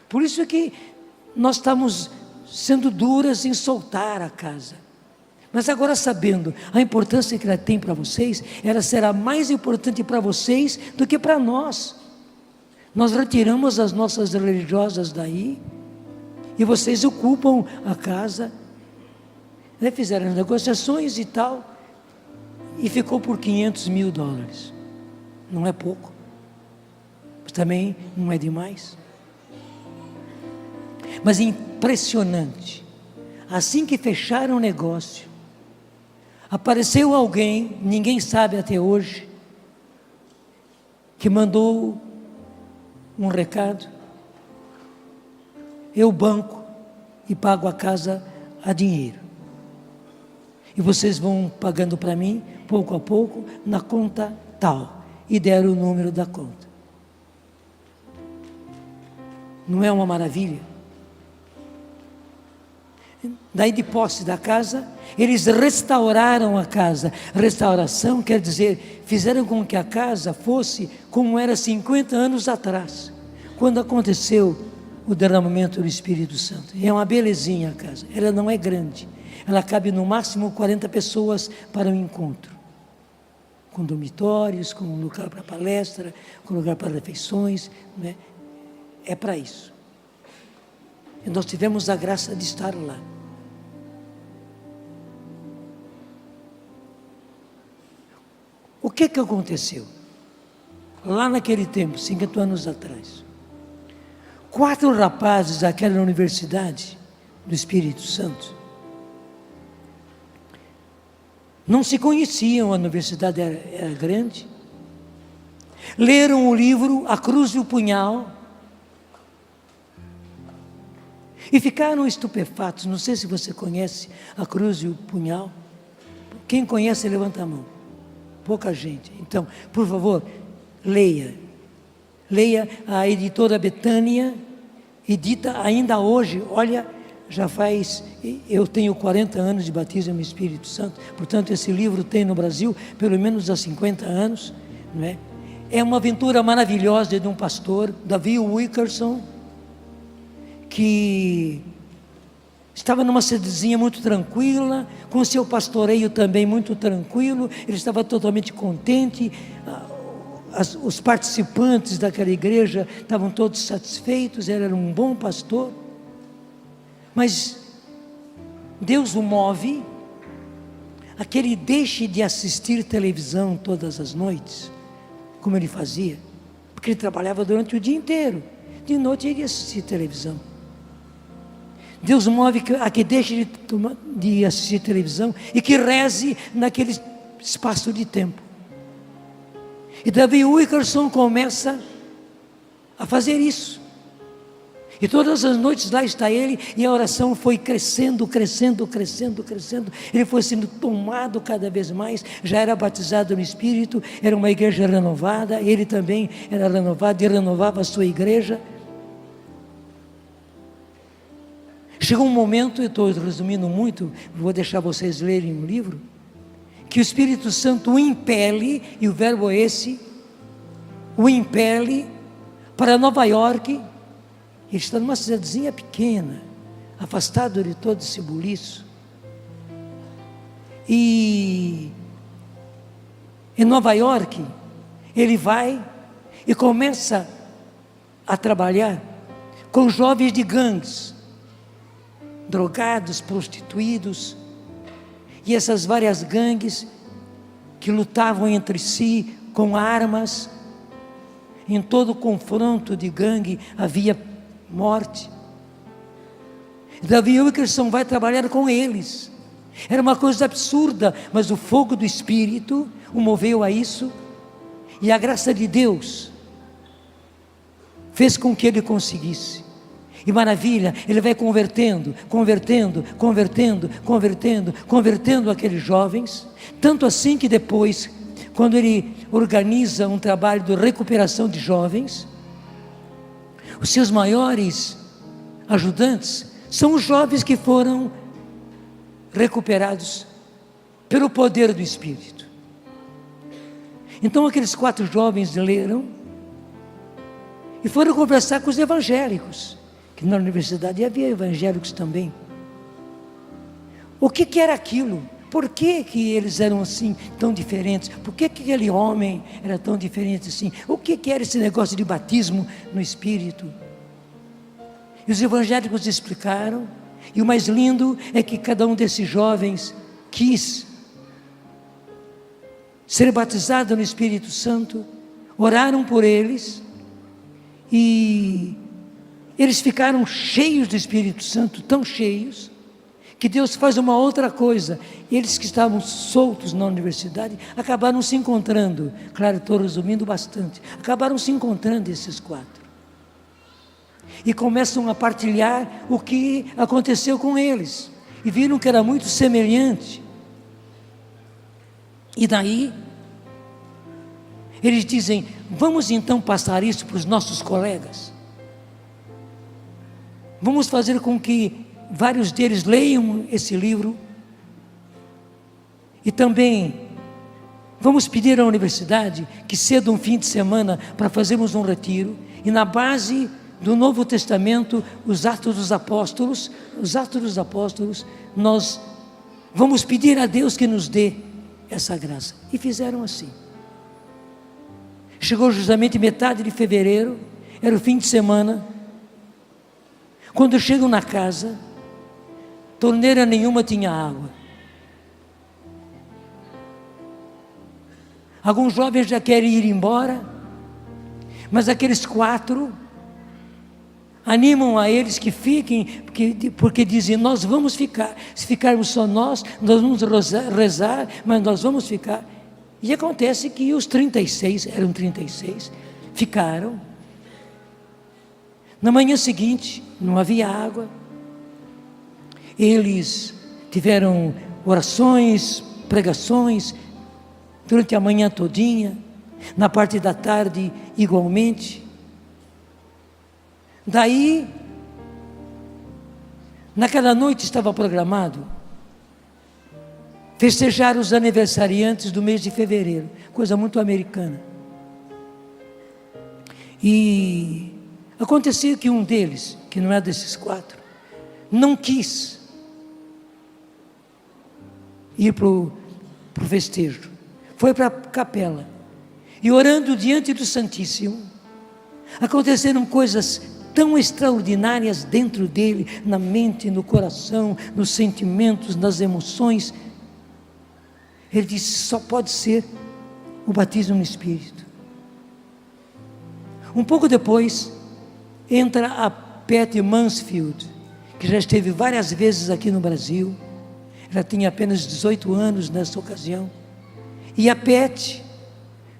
Por isso é que nós estamos sendo duras em soltar a casa. Mas agora, sabendo a importância que ela tem para vocês, ela será mais importante para vocês do que para nós. Nós retiramos as nossas religiosas daí, e vocês ocupam a casa. Fizeram as negociações e tal, e ficou por $500 mil. Não é pouco, mas também não é demais. Mas impressionante, assim que fecharam o negócio, apareceu alguém, ninguém sabe até hoje, que mandou um recado: eu banco e pago a casa a dinheiro, e vocês vão pagando para mim, pouco a pouco, na conta tal, e deram o número da conta. Não é uma maravilha? Daí, de posse da casa, eles restauraram a casa. Restauração quer dizer, fizeram com que a casa fosse como era 50 anos atrás, quando aconteceu o derramamento do Espírito Santo. E é uma belezinha a casa, ela não é grande, ela cabe no máximo 40 pessoas para o encontro, com dormitórios, com lugar para palestra, com lugar para refeições, né? É para isso. E nós tivemos a graça de estar lá. O que aconteceu? Lá naquele tempo, 50 anos atrás, 4 rapazes daquela universidade do Espírito Santo não se conheciam, a universidade era grande, leram o livro A Cruz e o Punhal e ficaram estupefatos. Não sei se você conhece A Cruz e o Punhal. Quem conhece, levanta a mão. Pouca gente. Então, por favor, leia. Leia, a editora Betânia edita ainda hoje. Olha, já faz, eu tenho 40 anos de batismo no Espírito Santo, portanto esse livro tem no Brasil pelo menos há 50 anos, não é? É uma aventura maravilhosa de um pastor, Davi Wilkerson, que estava numa cidadezinha muito tranquila, com seu pastoreio também muito tranquilo, ele estava totalmente contente, os participantes daquela igreja estavam todos satisfeitos, ele era um bom pastor, mas Deus o move a que ele deixe de assistir televisão todas as noites, como ele fazia, porque ele trabalhava durante o dia inteiro, de noite ele ia assistir televisão. Deus move a que deixe de assistir televisão e que reze naqueles espaço de tempo. E Davi Wilkerson começa a fazer isso. E todas as noites lá está ele, e a oração foi crescendo, crescendo, crescendo, crescendo. Ele foi sendo tomado cada vez mais, já era batizado no Espírito, era uma igreja renovada, ele também era renovado e renovava a sua igreja. Chegou um momento, eu estou resumindo muito, vou deixar vocês lerem o livro, que o Espírito Santo o impele, e o verbo é esse, o impele para Nova York. Ele está numa cidadezinha pequena, afastado de todo esse buliço. E em Nova York, ele vai e começa a trabalhar com jovens de gangues, drogados, prostituídos, e essas várias gangues que lutavam entre si com armas. Em todo confronto de gangue havia morte. Davi Wilkerson vai trabalhar com eles. Era uma coisa absurda, mas o fogo do Espírito o moveu a isso, e a graça de Deus fez com que ele conseguisse. E maravilha, ele vai convertendo aqueles jovens, tanto assim que depois, quando ele organiza um trabalho de recuperação de jovens, os seus maiores ajudantes são os jovens que foram recuperados pelo poder do Espírito. Então aqueles 4 jovens leram e foram conversar com os evangélicos, que na universidade havia evangélicos também. O que era aquilo? Por que eles eram assim, tão diferentes? Por que aquele homem era tão diferente assim? O que era esse negócio de batismo no Espírito? E os evangélicos explicaram, e o mais lindo é que cada um desses jovens quis ser batizado no Espírito Santo, oraram por eles, e eles ficaram cheios do Espírito Santo, tão cheios, que Deus faz uma outra coisa. Eles que estavam soltos na universidade, acabaram se encontrando. Claro, estou resumindo bastante. Acabaram se encontrando esses 4. E começam a partilhar o que aconteceu com eles. E viram que era muito semelhante. E daí, eles dizem, vamos então passar isso para os nossos colegas. Vamos fazer com que vários deles leiam esse livro, e também vamos pedir à universidade que ceda um fim de semana para fazermos um retiro, e na base do Novo Testamento, os Atos dos Apóstolos, nós vamos pedir a Deus que nos dê essa graça. E fizeram assim. Chegou justamente metade de fevereiro, era o fim de semana. Quando chegam na casa, torneira nenhuma tinha água. Alguns jovens já querem ir embora, mas aqueles 4 animam a eles que fiquem, porque dizem, nós vamos ficar. Se ficarmos só nós vamos rezar, mas nós vamos ficar. E acontece que os 36, eram 36, ficaram. Na manhã seguinte, não havia água. Eles tiveram orações, pregações, durante a manhã todinha, na parte da tarde igualmente. Daí, naquela noite estava programado festejar os aniversariantes do mês de fevereiro, coisa muito americana. E aconteceu que um deles, que não é desses 4, não quis ir para o festejo, foi para a capela, e orando diante do Santíssimo, aconteceram coisas tão extraordinárias dentro dele, na mente, no coração, nos sentimentos, nas emoções. Ele disse, só pode ser o batismo no Espírito. Um pouco depois, entra a Patty Mansfield, que já esteve várias vezes aqui no Brasil. Ela tinha apenas 18 anos nessa ocasião. E a Pet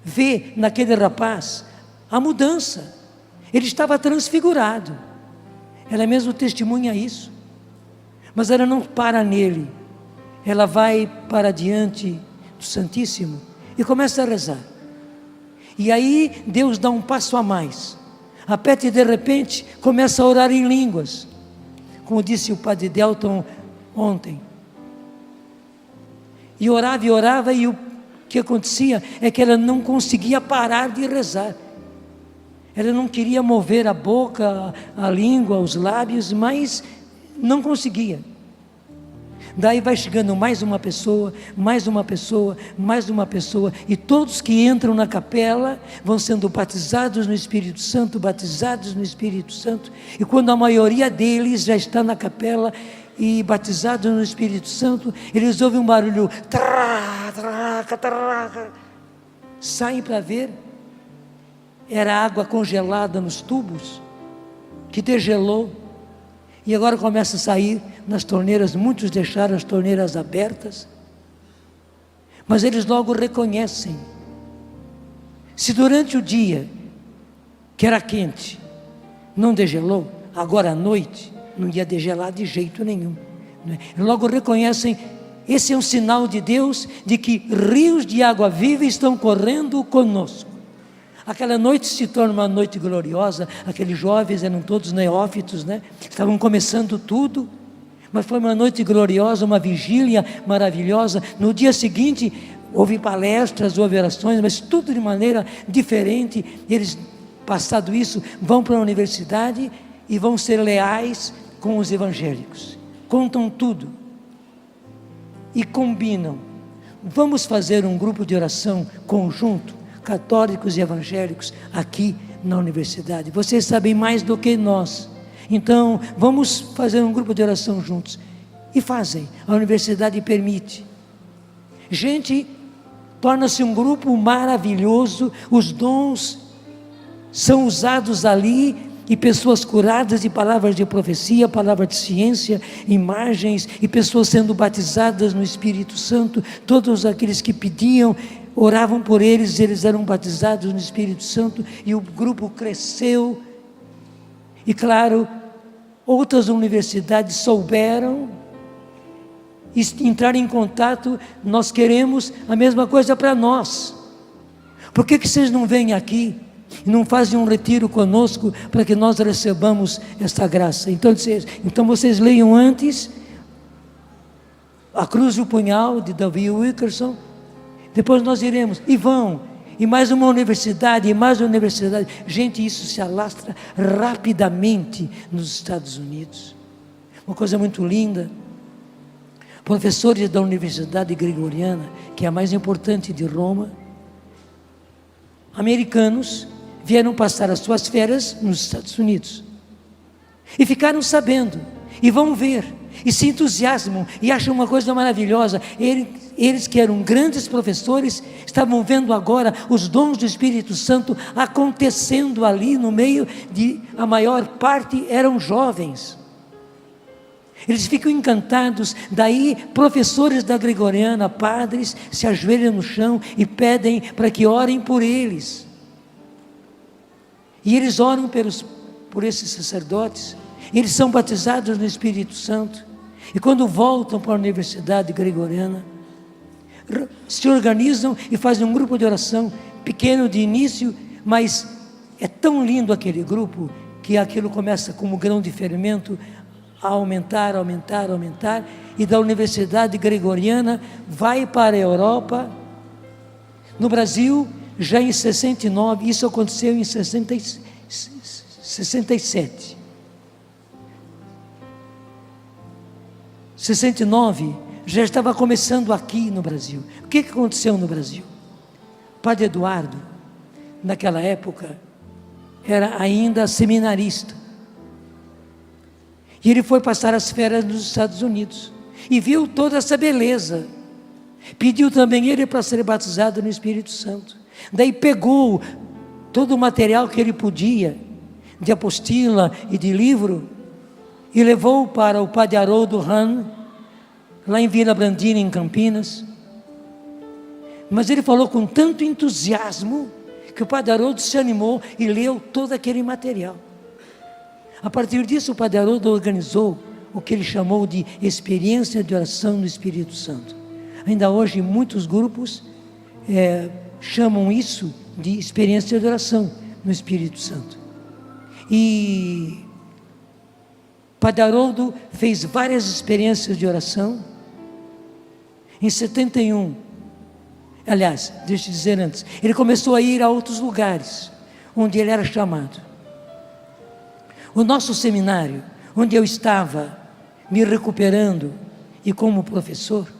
vê naquele rapaz a mudança. Ele estava transfigurado. Ela mesmo testemunha isso. Mas ela não para nele. Ela vai para diante do Santíssimo e começa a rezar. E aí Deus dá um passo a mais. A Pet de repente começa a orar em línguas. Como disse o padre Delton ontem. E orava, e o que acontecia é que ela não conseguia parar de rezar. Ela não queria mover a boca, a língua, os lábios, mas não conseguia. Daí vai chegando mais uma pessoa, mais uma pessoa, mais uma pessoa, e todos que entram na capela vão sendo batizados no Espírito Santo, batizados no Espírito Santo, e quando a maioria deles já está na capela e batizados no Espírito Santo, eles ouvem um barulho, saem para ver, era água congelada nos tubos, que degelou, e agora começa a sair nas torneiras. Muitos deixaram as torneiras abertas, mas eles logo reconhecem. Se durante o dia, que era quente, não degelou, agora à noite, não ia degelar de jeito nenhum, né? Logo reconhecem, esse é um sinal de Deus, de que rios de água viva estão correndo conosco. Aquela noite se torna uma noite gloriosa. Aqueles jovens eram todos neófitos, né? Estavam começando tudo, mas foi uma noite gloriosa, uma vigília maravilhosa. No dia seguinte houve palestras, houve orações, mas tudo de maneira diferente. Eles, passado isso, vão para a universidade e vão ser leais com os evangélicos, contam tudo e combinam. Vamos fazer um grupo de oração conjunto, católicos e evangélicos, aqui na universidade. Vocês sabem mais do que nós, então vamos fazer um grupo de oração juntos. E fazem, a universidade permite. Gente, torna-se um grupo maravilhoso, os dons são usados ali, e pessoas curadas de palavras de profecia, palavras de ciência, imagens, e pessoas sendo batizadas no Espírito Santo. Todos aqueles que pediam, oravam por eles, eles eram batizados no Espírito Santo, e o grupo cresceu. E claro, outras universidades souberam entrar em contato. Nós queremos a mesma coisa para nós. Por que vocês não vêm aqui e não fazem um retiro conosco para que nós recebamos esta graça? Então vocês leiam antes A Cruz e o Punhal, de Davi Wilkerson. Depois nós iremos, e vão, e mais uma universidade, e mais uma universidade. Gente, isso se alastra rapidamente nos Estados Unidos. Uma coisa muito linda. Professores da Universidade Gregoriana, que é a mais importante de Roma, americanos, vieram passar as suas férias nos Estados Unidos. E ficaram sabendo, e vão ver, e se entusiasmam, e acham uma coisa maravilhosa. Eles que eram grandes professores, estavam vendo agora os dons do Espírito Santo acontecendo ali no meio de, a maior parte eram jovens. Eles ficam encantados. Daí professores da Gregoriana, padres, se ajoelham no chão e pedem para que orem por eles. E eles oram por esses sacerdotes. Eles são batizados no Espírito Santo. E quando voltam para a Universidade Gregoriana, se organizam e fazem um grupo de oração, pequeno de início, mas é tão lindo aquele grupo, que aquilo começa como grão de fermento, a aumentar, aumentar, aumentar, e da Universidade Gregoriana vai para a Europa. No Brasil, já em 69, isso aconteceu em 67. 69, já estava começando aqui no Brasil. O que aconteceu no Brasil? O Padre Eduardo, naquela época, era ainda seminarista. E ele foi passar as férias nos Estados Unidos. E viu toda essa beleza. Pediu também ele para ser batizado no Espírito Santo. Daí pegou todo o material que ele podia, de apostila e de livro, e levou para o Padre Haroldo Hahn, lá em Vila Brandina, em Campinas. Mas ele falou com tanto entusiasmo que o Padre Haroldo se animou e leu todo aquele material. A partir disso, o Padre Haroldo organizou o que ele chamou de experiência de oração no Espírito Santo. Ainda hoje, muitos grupos chamam isso de experiência de oração no Espírito Santo. E Padre Haroldo fez várias experiências de oração. Em 71, aliás, deixa eu dizer antes, ele começou a ir a outros lugares, onde ele era chamado. O nosso seminário, onde eu estava me recuperando e como professor,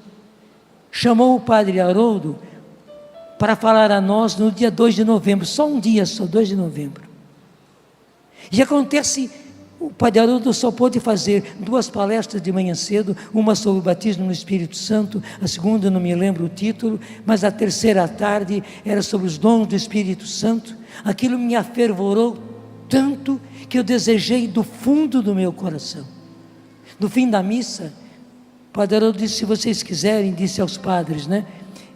chamou o Padre Haroldo para falar a nós no dia 2 de novembro, só um dia, só 2 de novembro. E acontece, o Padre Haroldo só pôde fazer 2 palestras de manhã cedo, uma sobre o batismo no Espírito Santo, a segunda não me lembro o título, mas a terceira à tarde era sobre os dons do Espírito Santo. Aquilo me afervorou tanto que eu desejei do fundo do meu coração. No fim da missa, o Padre Haroldo disse: se vocês quiserem, disse aos padres,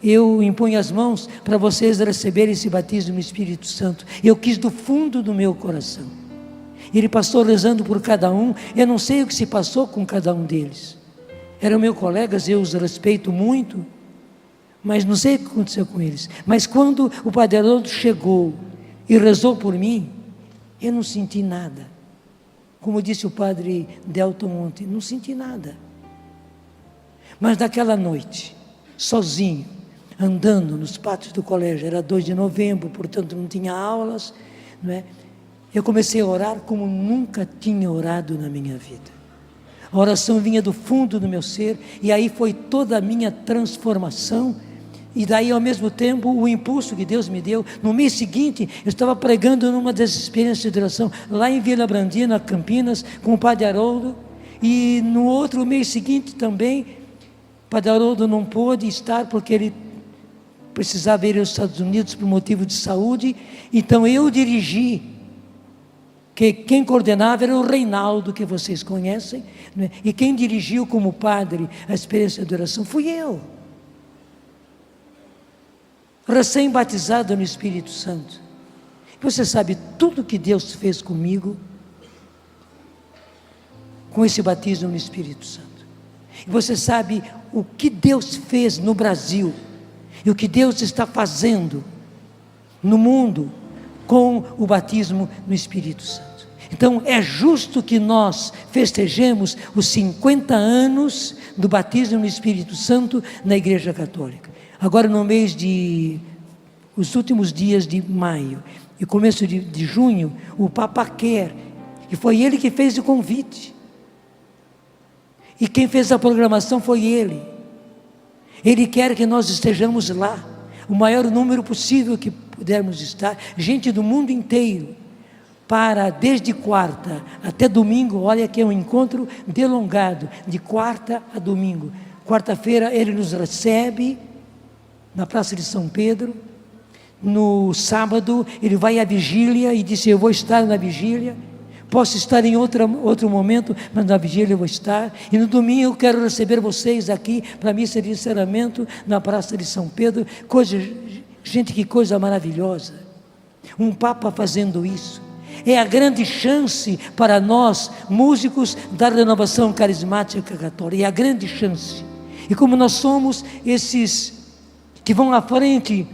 eu imponho as mãos para vocês receberem esse batismo no Espírito Santo. Eu quis do fundo do meu coração. Ele passou rezando por cada um. Eu não sei o que se passou com cada um deles. Eram meus colegas, eu os respeito muito, mas não sei o que aconteceu com eles. Mas quando o Padre Haroldo chegou e rezou por mim, eu não senti nada. Como disse o Padre Delton ontem, não senti nada. Mas naquela noite, sozinho, andando nos pátios do colégio, era 2 de novembro, portanto não tinha aulas, eu comecei a orar como nunca tinha orado na minha vida. A oração vinha do fundo do meu ser, e aí foi toda a minha transformação, e daí ao mesmo tempo o impulso que Deus me deu. No mês seguinte, eu estava pregando numa das experiências de oração, lá em Vila Brandina, Campinas, com o Padre Haroldo, e no outro mês seguinte também, o Padre Haroldo não pôde estar, porque ele precisava ir aos Estados Unidos por motivo de saúde, então eu dirigi, que quem coordenava era o Reinaldo, que vocês conhecem, e quem dirigiu como padre a experiência de oração fui eu, recém-batizado no Espírito Santo. Você sabe tudo que Deus fez comigo, com esse batismo no Espírito Santo. E você sabe o que Deus fez no Brasil, e o que Deus está fazendo no mundo, com o batismo no Espírito Santo. Então é justo que nós festejemos os 50 anos do batismo no Espírito Santo na Igreja Católica. Agora no mês os últimos dias de maio e começo de junho, o Papa quer, e foi ele que fez o convite, e quem fez a programação foi ele. Ele quer que nós estejamos lá, o maior número possível que pudermos estar, gente do mundo inteiro, para desde quarta até domingo. Olha que é um encontro delongado, de quarta a domingo. Quarta-feira ele nos recebe na Praça de São Pedro. No sábado ele vai à vigília e disse: eu vou estar na vigília. Posso estar em outro momento, mas na vigília eu vou estar. E no domingo eu quero receber vocês aqui para a missa de encerramento na Praça de São Pedro. Gente, que coisa maravilhosa. Um Papa fazendo isso. É a grande chance para nós, músicos da renovação carismática católica. É a grande chance. E como nós somos esses que vão à frente,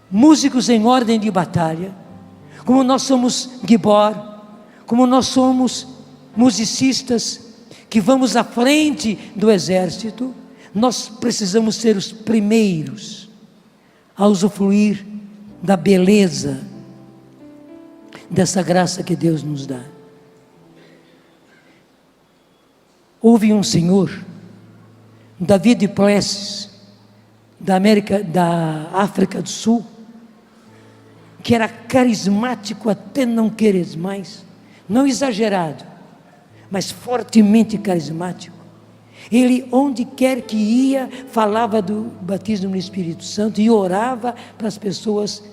músicos em ordem de batalha, como nós somos Gibor, como nós somos musicistas que vamos à frente do exército, nós precisamos ser os primeiros a usufruir da beleza dessa graça que Deus nos dá. Houve um senhor, David Plessis, da África do Sul, que era carismático até não querer mais, não exagerado, mas fortemente carismático. Ele, onde quer que ia, falava do batismo no Espírito Santo e orava para as pessoas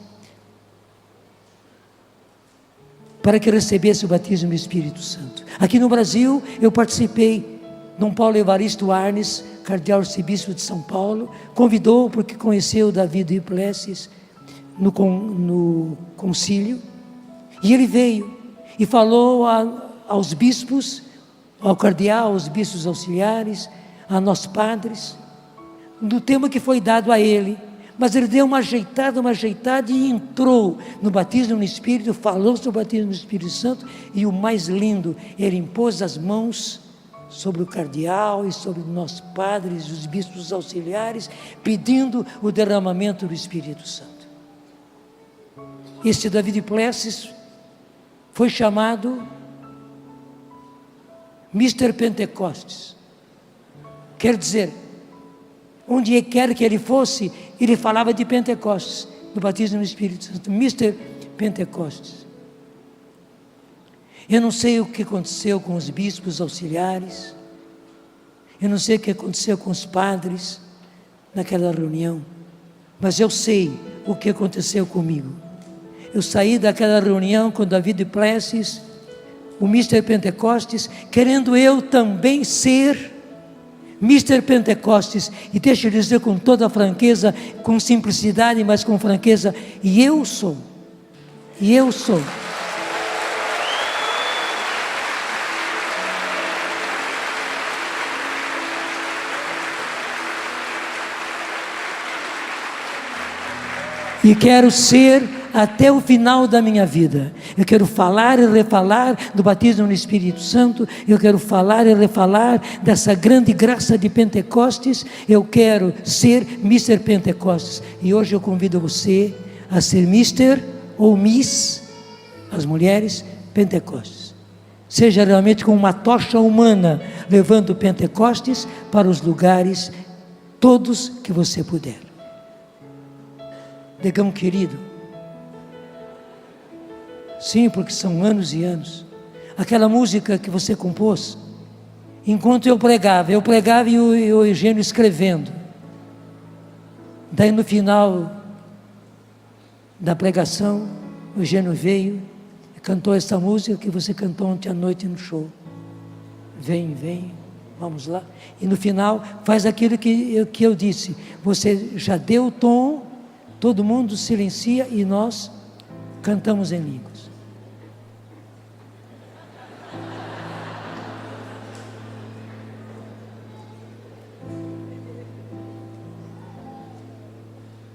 para que recebesse o batismo no Espírito Santo. Aqui no Brasil, eu participei Dom Paulo Evaristo Arnes, cardeal arcebispo de São Paulo, convidou, porque conheceu Davi Duplessis no concílio, e ele veio e falou aos bispos, ao cardeal, aos bispos auxiliares, a nós padres, do tema que foi dado a ele. Mas ele deu uma ajeitada e entrou no batismo no Espírito, falou sobre o batismo no Espírito Santo, e o mais lindo, ele impôs as mãos sobre o cardeal e sobre os nossos padres, os bispos auxiliares, pedindo o derramamento do Espírito Santo. Este Davi Duplessis foi chamado Mr. Pentecostes. Quer dizer, onde quer que ele fosse, ele falava de Pentecostes, do batismo no Espírito Santo, Mr. Pentecostes. Eu não sei o que aconteceu com os bispos auxiliares, eu não sei o que aconteceu com os padres naquela reunião, mas eu sei o que aconteceu comigo. Eu saí daquela reunião com Davi Duplessis, o Mr. Pentecostes, querendo eu também ser Mr. Pentecostes, e deixa eu dizer com toda franqueza, com simplicidade, mas com franqueza, e eu sou. E quero ser até o final da minha vida. Eu quero falar e refalar do batismo no Espírito Santo, eu quero falar e refalar dessa grande graça de Pentecostes, eu quero ser Mr. Pentecostes. E hoje eu convido você a ser Mr. ou Miss, as mulheres, Pentecostes. Seja realmente com uma tocha humana, levando Pentecostes para os lugares todos que você puder. Negão querido, sim, porque são anos e anos. Aquela música que você compôs, enquanto eu pregava e o Eugênio escrevendo. Daí no final da pregação, o Eugênio veio e cantou essa música que você cantou ontem à noite no show. Vem, vamos lá. E no final faz aquilo que eu disse. Você já deu o tom, todo mundo silencia e nós cantamos em línguas.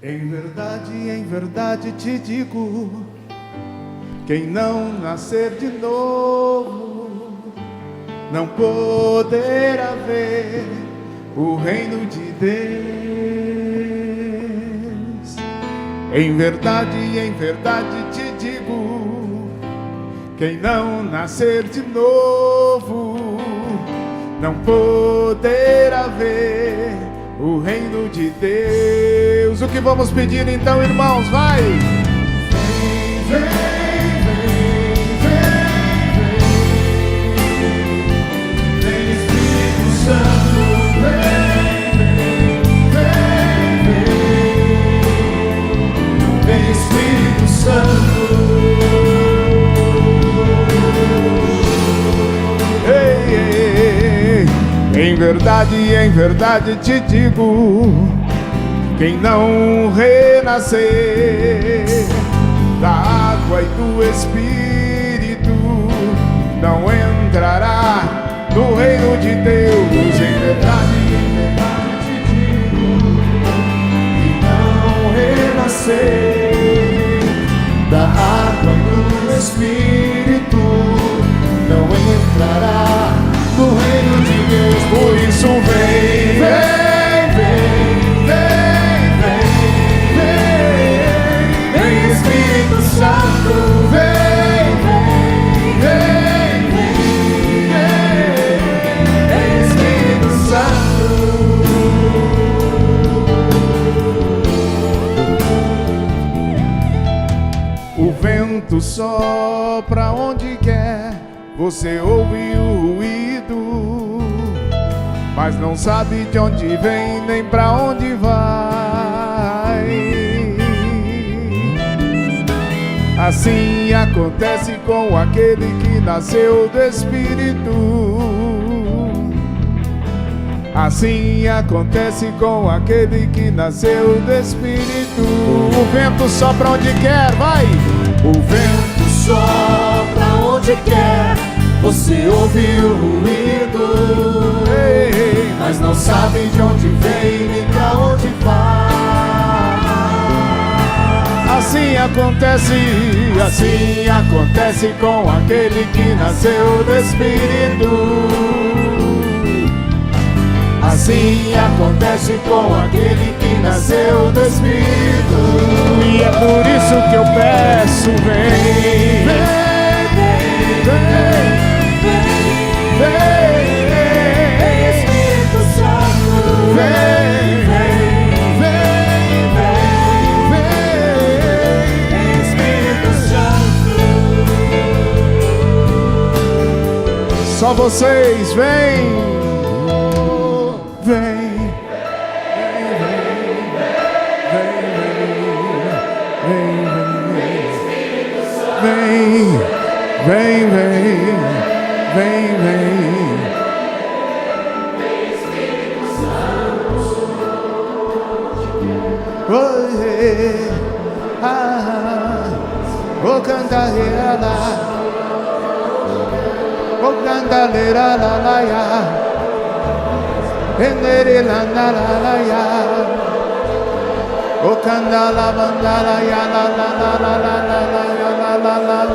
Em verdade te digo, quem não nascer de novo, não poderá ver o reino de Deus. Em verdade te digo, quem não nascer de novo, não poderá ver o reino de Deus. O que vamos pedir então, irmãos? Vai! Vem, Espírito Santo, vem, Espírito Santo. Em verdade te digo, quem não renascer da água e do Espírito não entrará no reino de Deus. Em verdade te digo, quem não renascer da água e do Espírito não entrará no reino de Deus. Por isso vem Espírito Santo, vem Espírito Santo. O vento sopra onde quer, você ouve o ruído, mas não sabe de onde vem nem pra onde vai. Assim acontece com aquele que nasceu do Espírito. Assim acontece com aquele que nasceu do Espírito. O vento sopra onde quer, vai! O vento sopra onde quer. Você ouve o ruído, mas não sabe de onde vem nem pra onde vai. Assim acontece com aquele que nasceu do Espírito. Assim acontece com aquele que nasceu do Espírito. E é por isso que eu peço, vem, Espírito Santo, Espírito Santo. Só vocês, vem. O cantarera lá, o cantarera lá lá ya, endere lá lá lá ya, o candala bandala ya la la la la la la ya la la la la.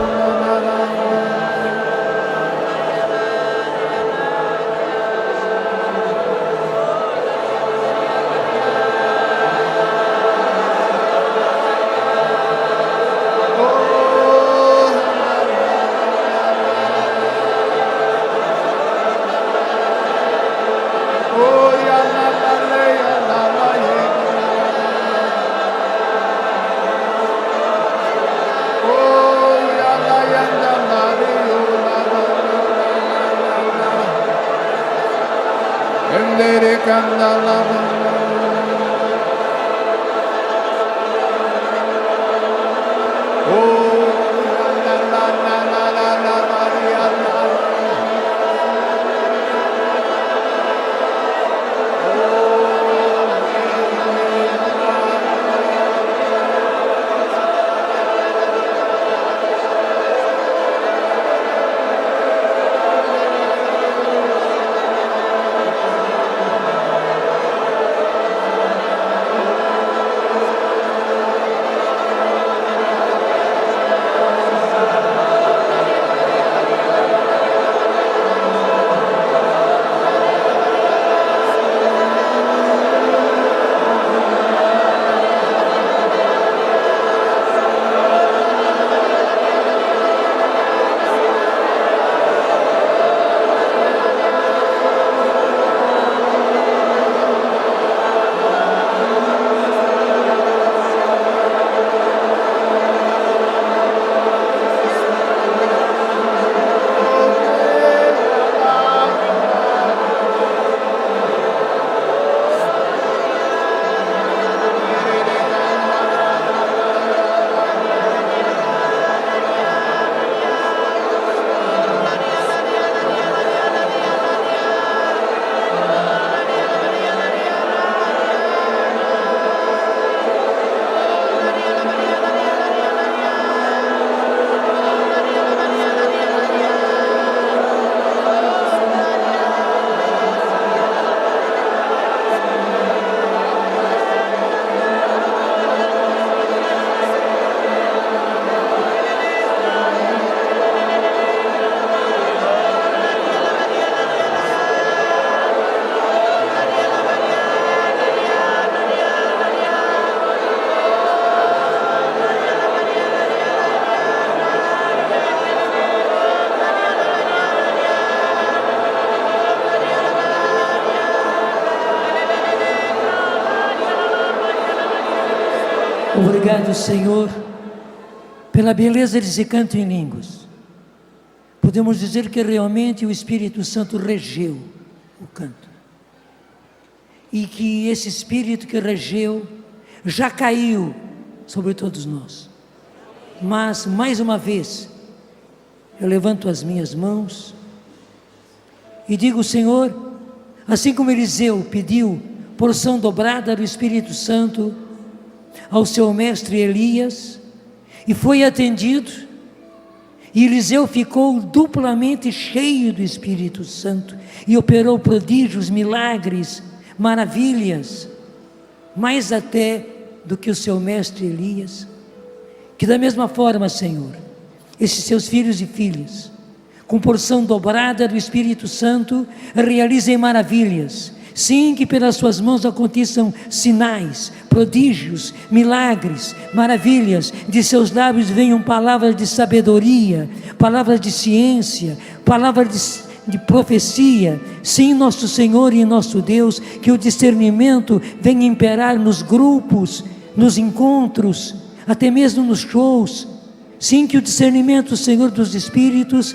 Obrigado, Senhor, pela beleza desse canto em línguas. Podemos dizer que realmente o Espírito Santo regeu o canto. E que esse Espírito que regeu já caiu sobre todos nós. Mas, mais uma vez, eu levanto as minhas mãos e digo, Senhor, Assim como Eliseu pediu porção dobrada do Espírito Santo ao seu mestre Elias, e foi atendido, e Eliseu ficou duplamente cheio do Espírito Santo, e operou prodígios, milagres, maravilhas, mais até do que o seu mestre Elias. Que da mesma forma, Senhor, esses seus filhos e filhas, com porção dobrada do Espírito Santo, realizem maravilhas. Sim, que pelas suas mãos aconteçam sinais, prodígios, milagres, maravilhas. De seus lábios venham palavras de sabedoria, palavras de ciência, palavras de profecia. Sim, nosso Senhor e nosso Deus, que o discernimento venha imperar nos grupos, nos encontros, até mesmo nos shows. Sim, que o discernimento, Senhor, dos Espíritos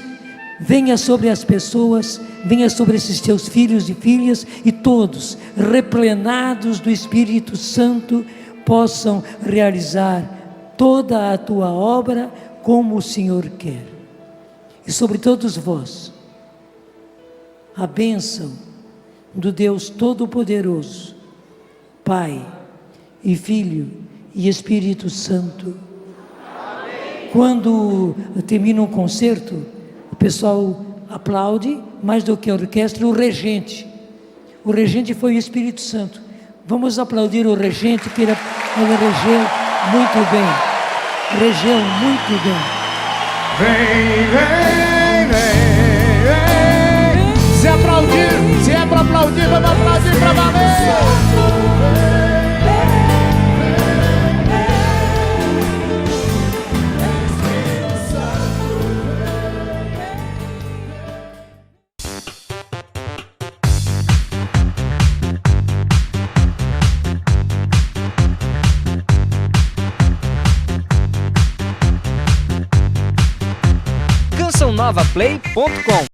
venha sobre as pessoas, venha sobre esses teus filhos e filhas, e todos, replenados do Espírito Santo, possam realizar toda a tua obra como o Senhor quer. E sobre todos vós, a bênção do Deus Todo-Poderoso, Pai e Filho e Espírito Santo. Amém. Quando termina um concerto, o pessoal aplaude, mais do que a orquestra, o regente. O regente foi o Espírito Santo. Vamos aplaudir o regente, que ele regeu muito bem. Regeu muito bem. Vem, vem, vem, vem. Se aplaudir, se é para aplaudir, vamos aplaudir para valer. cançãonovaplay.com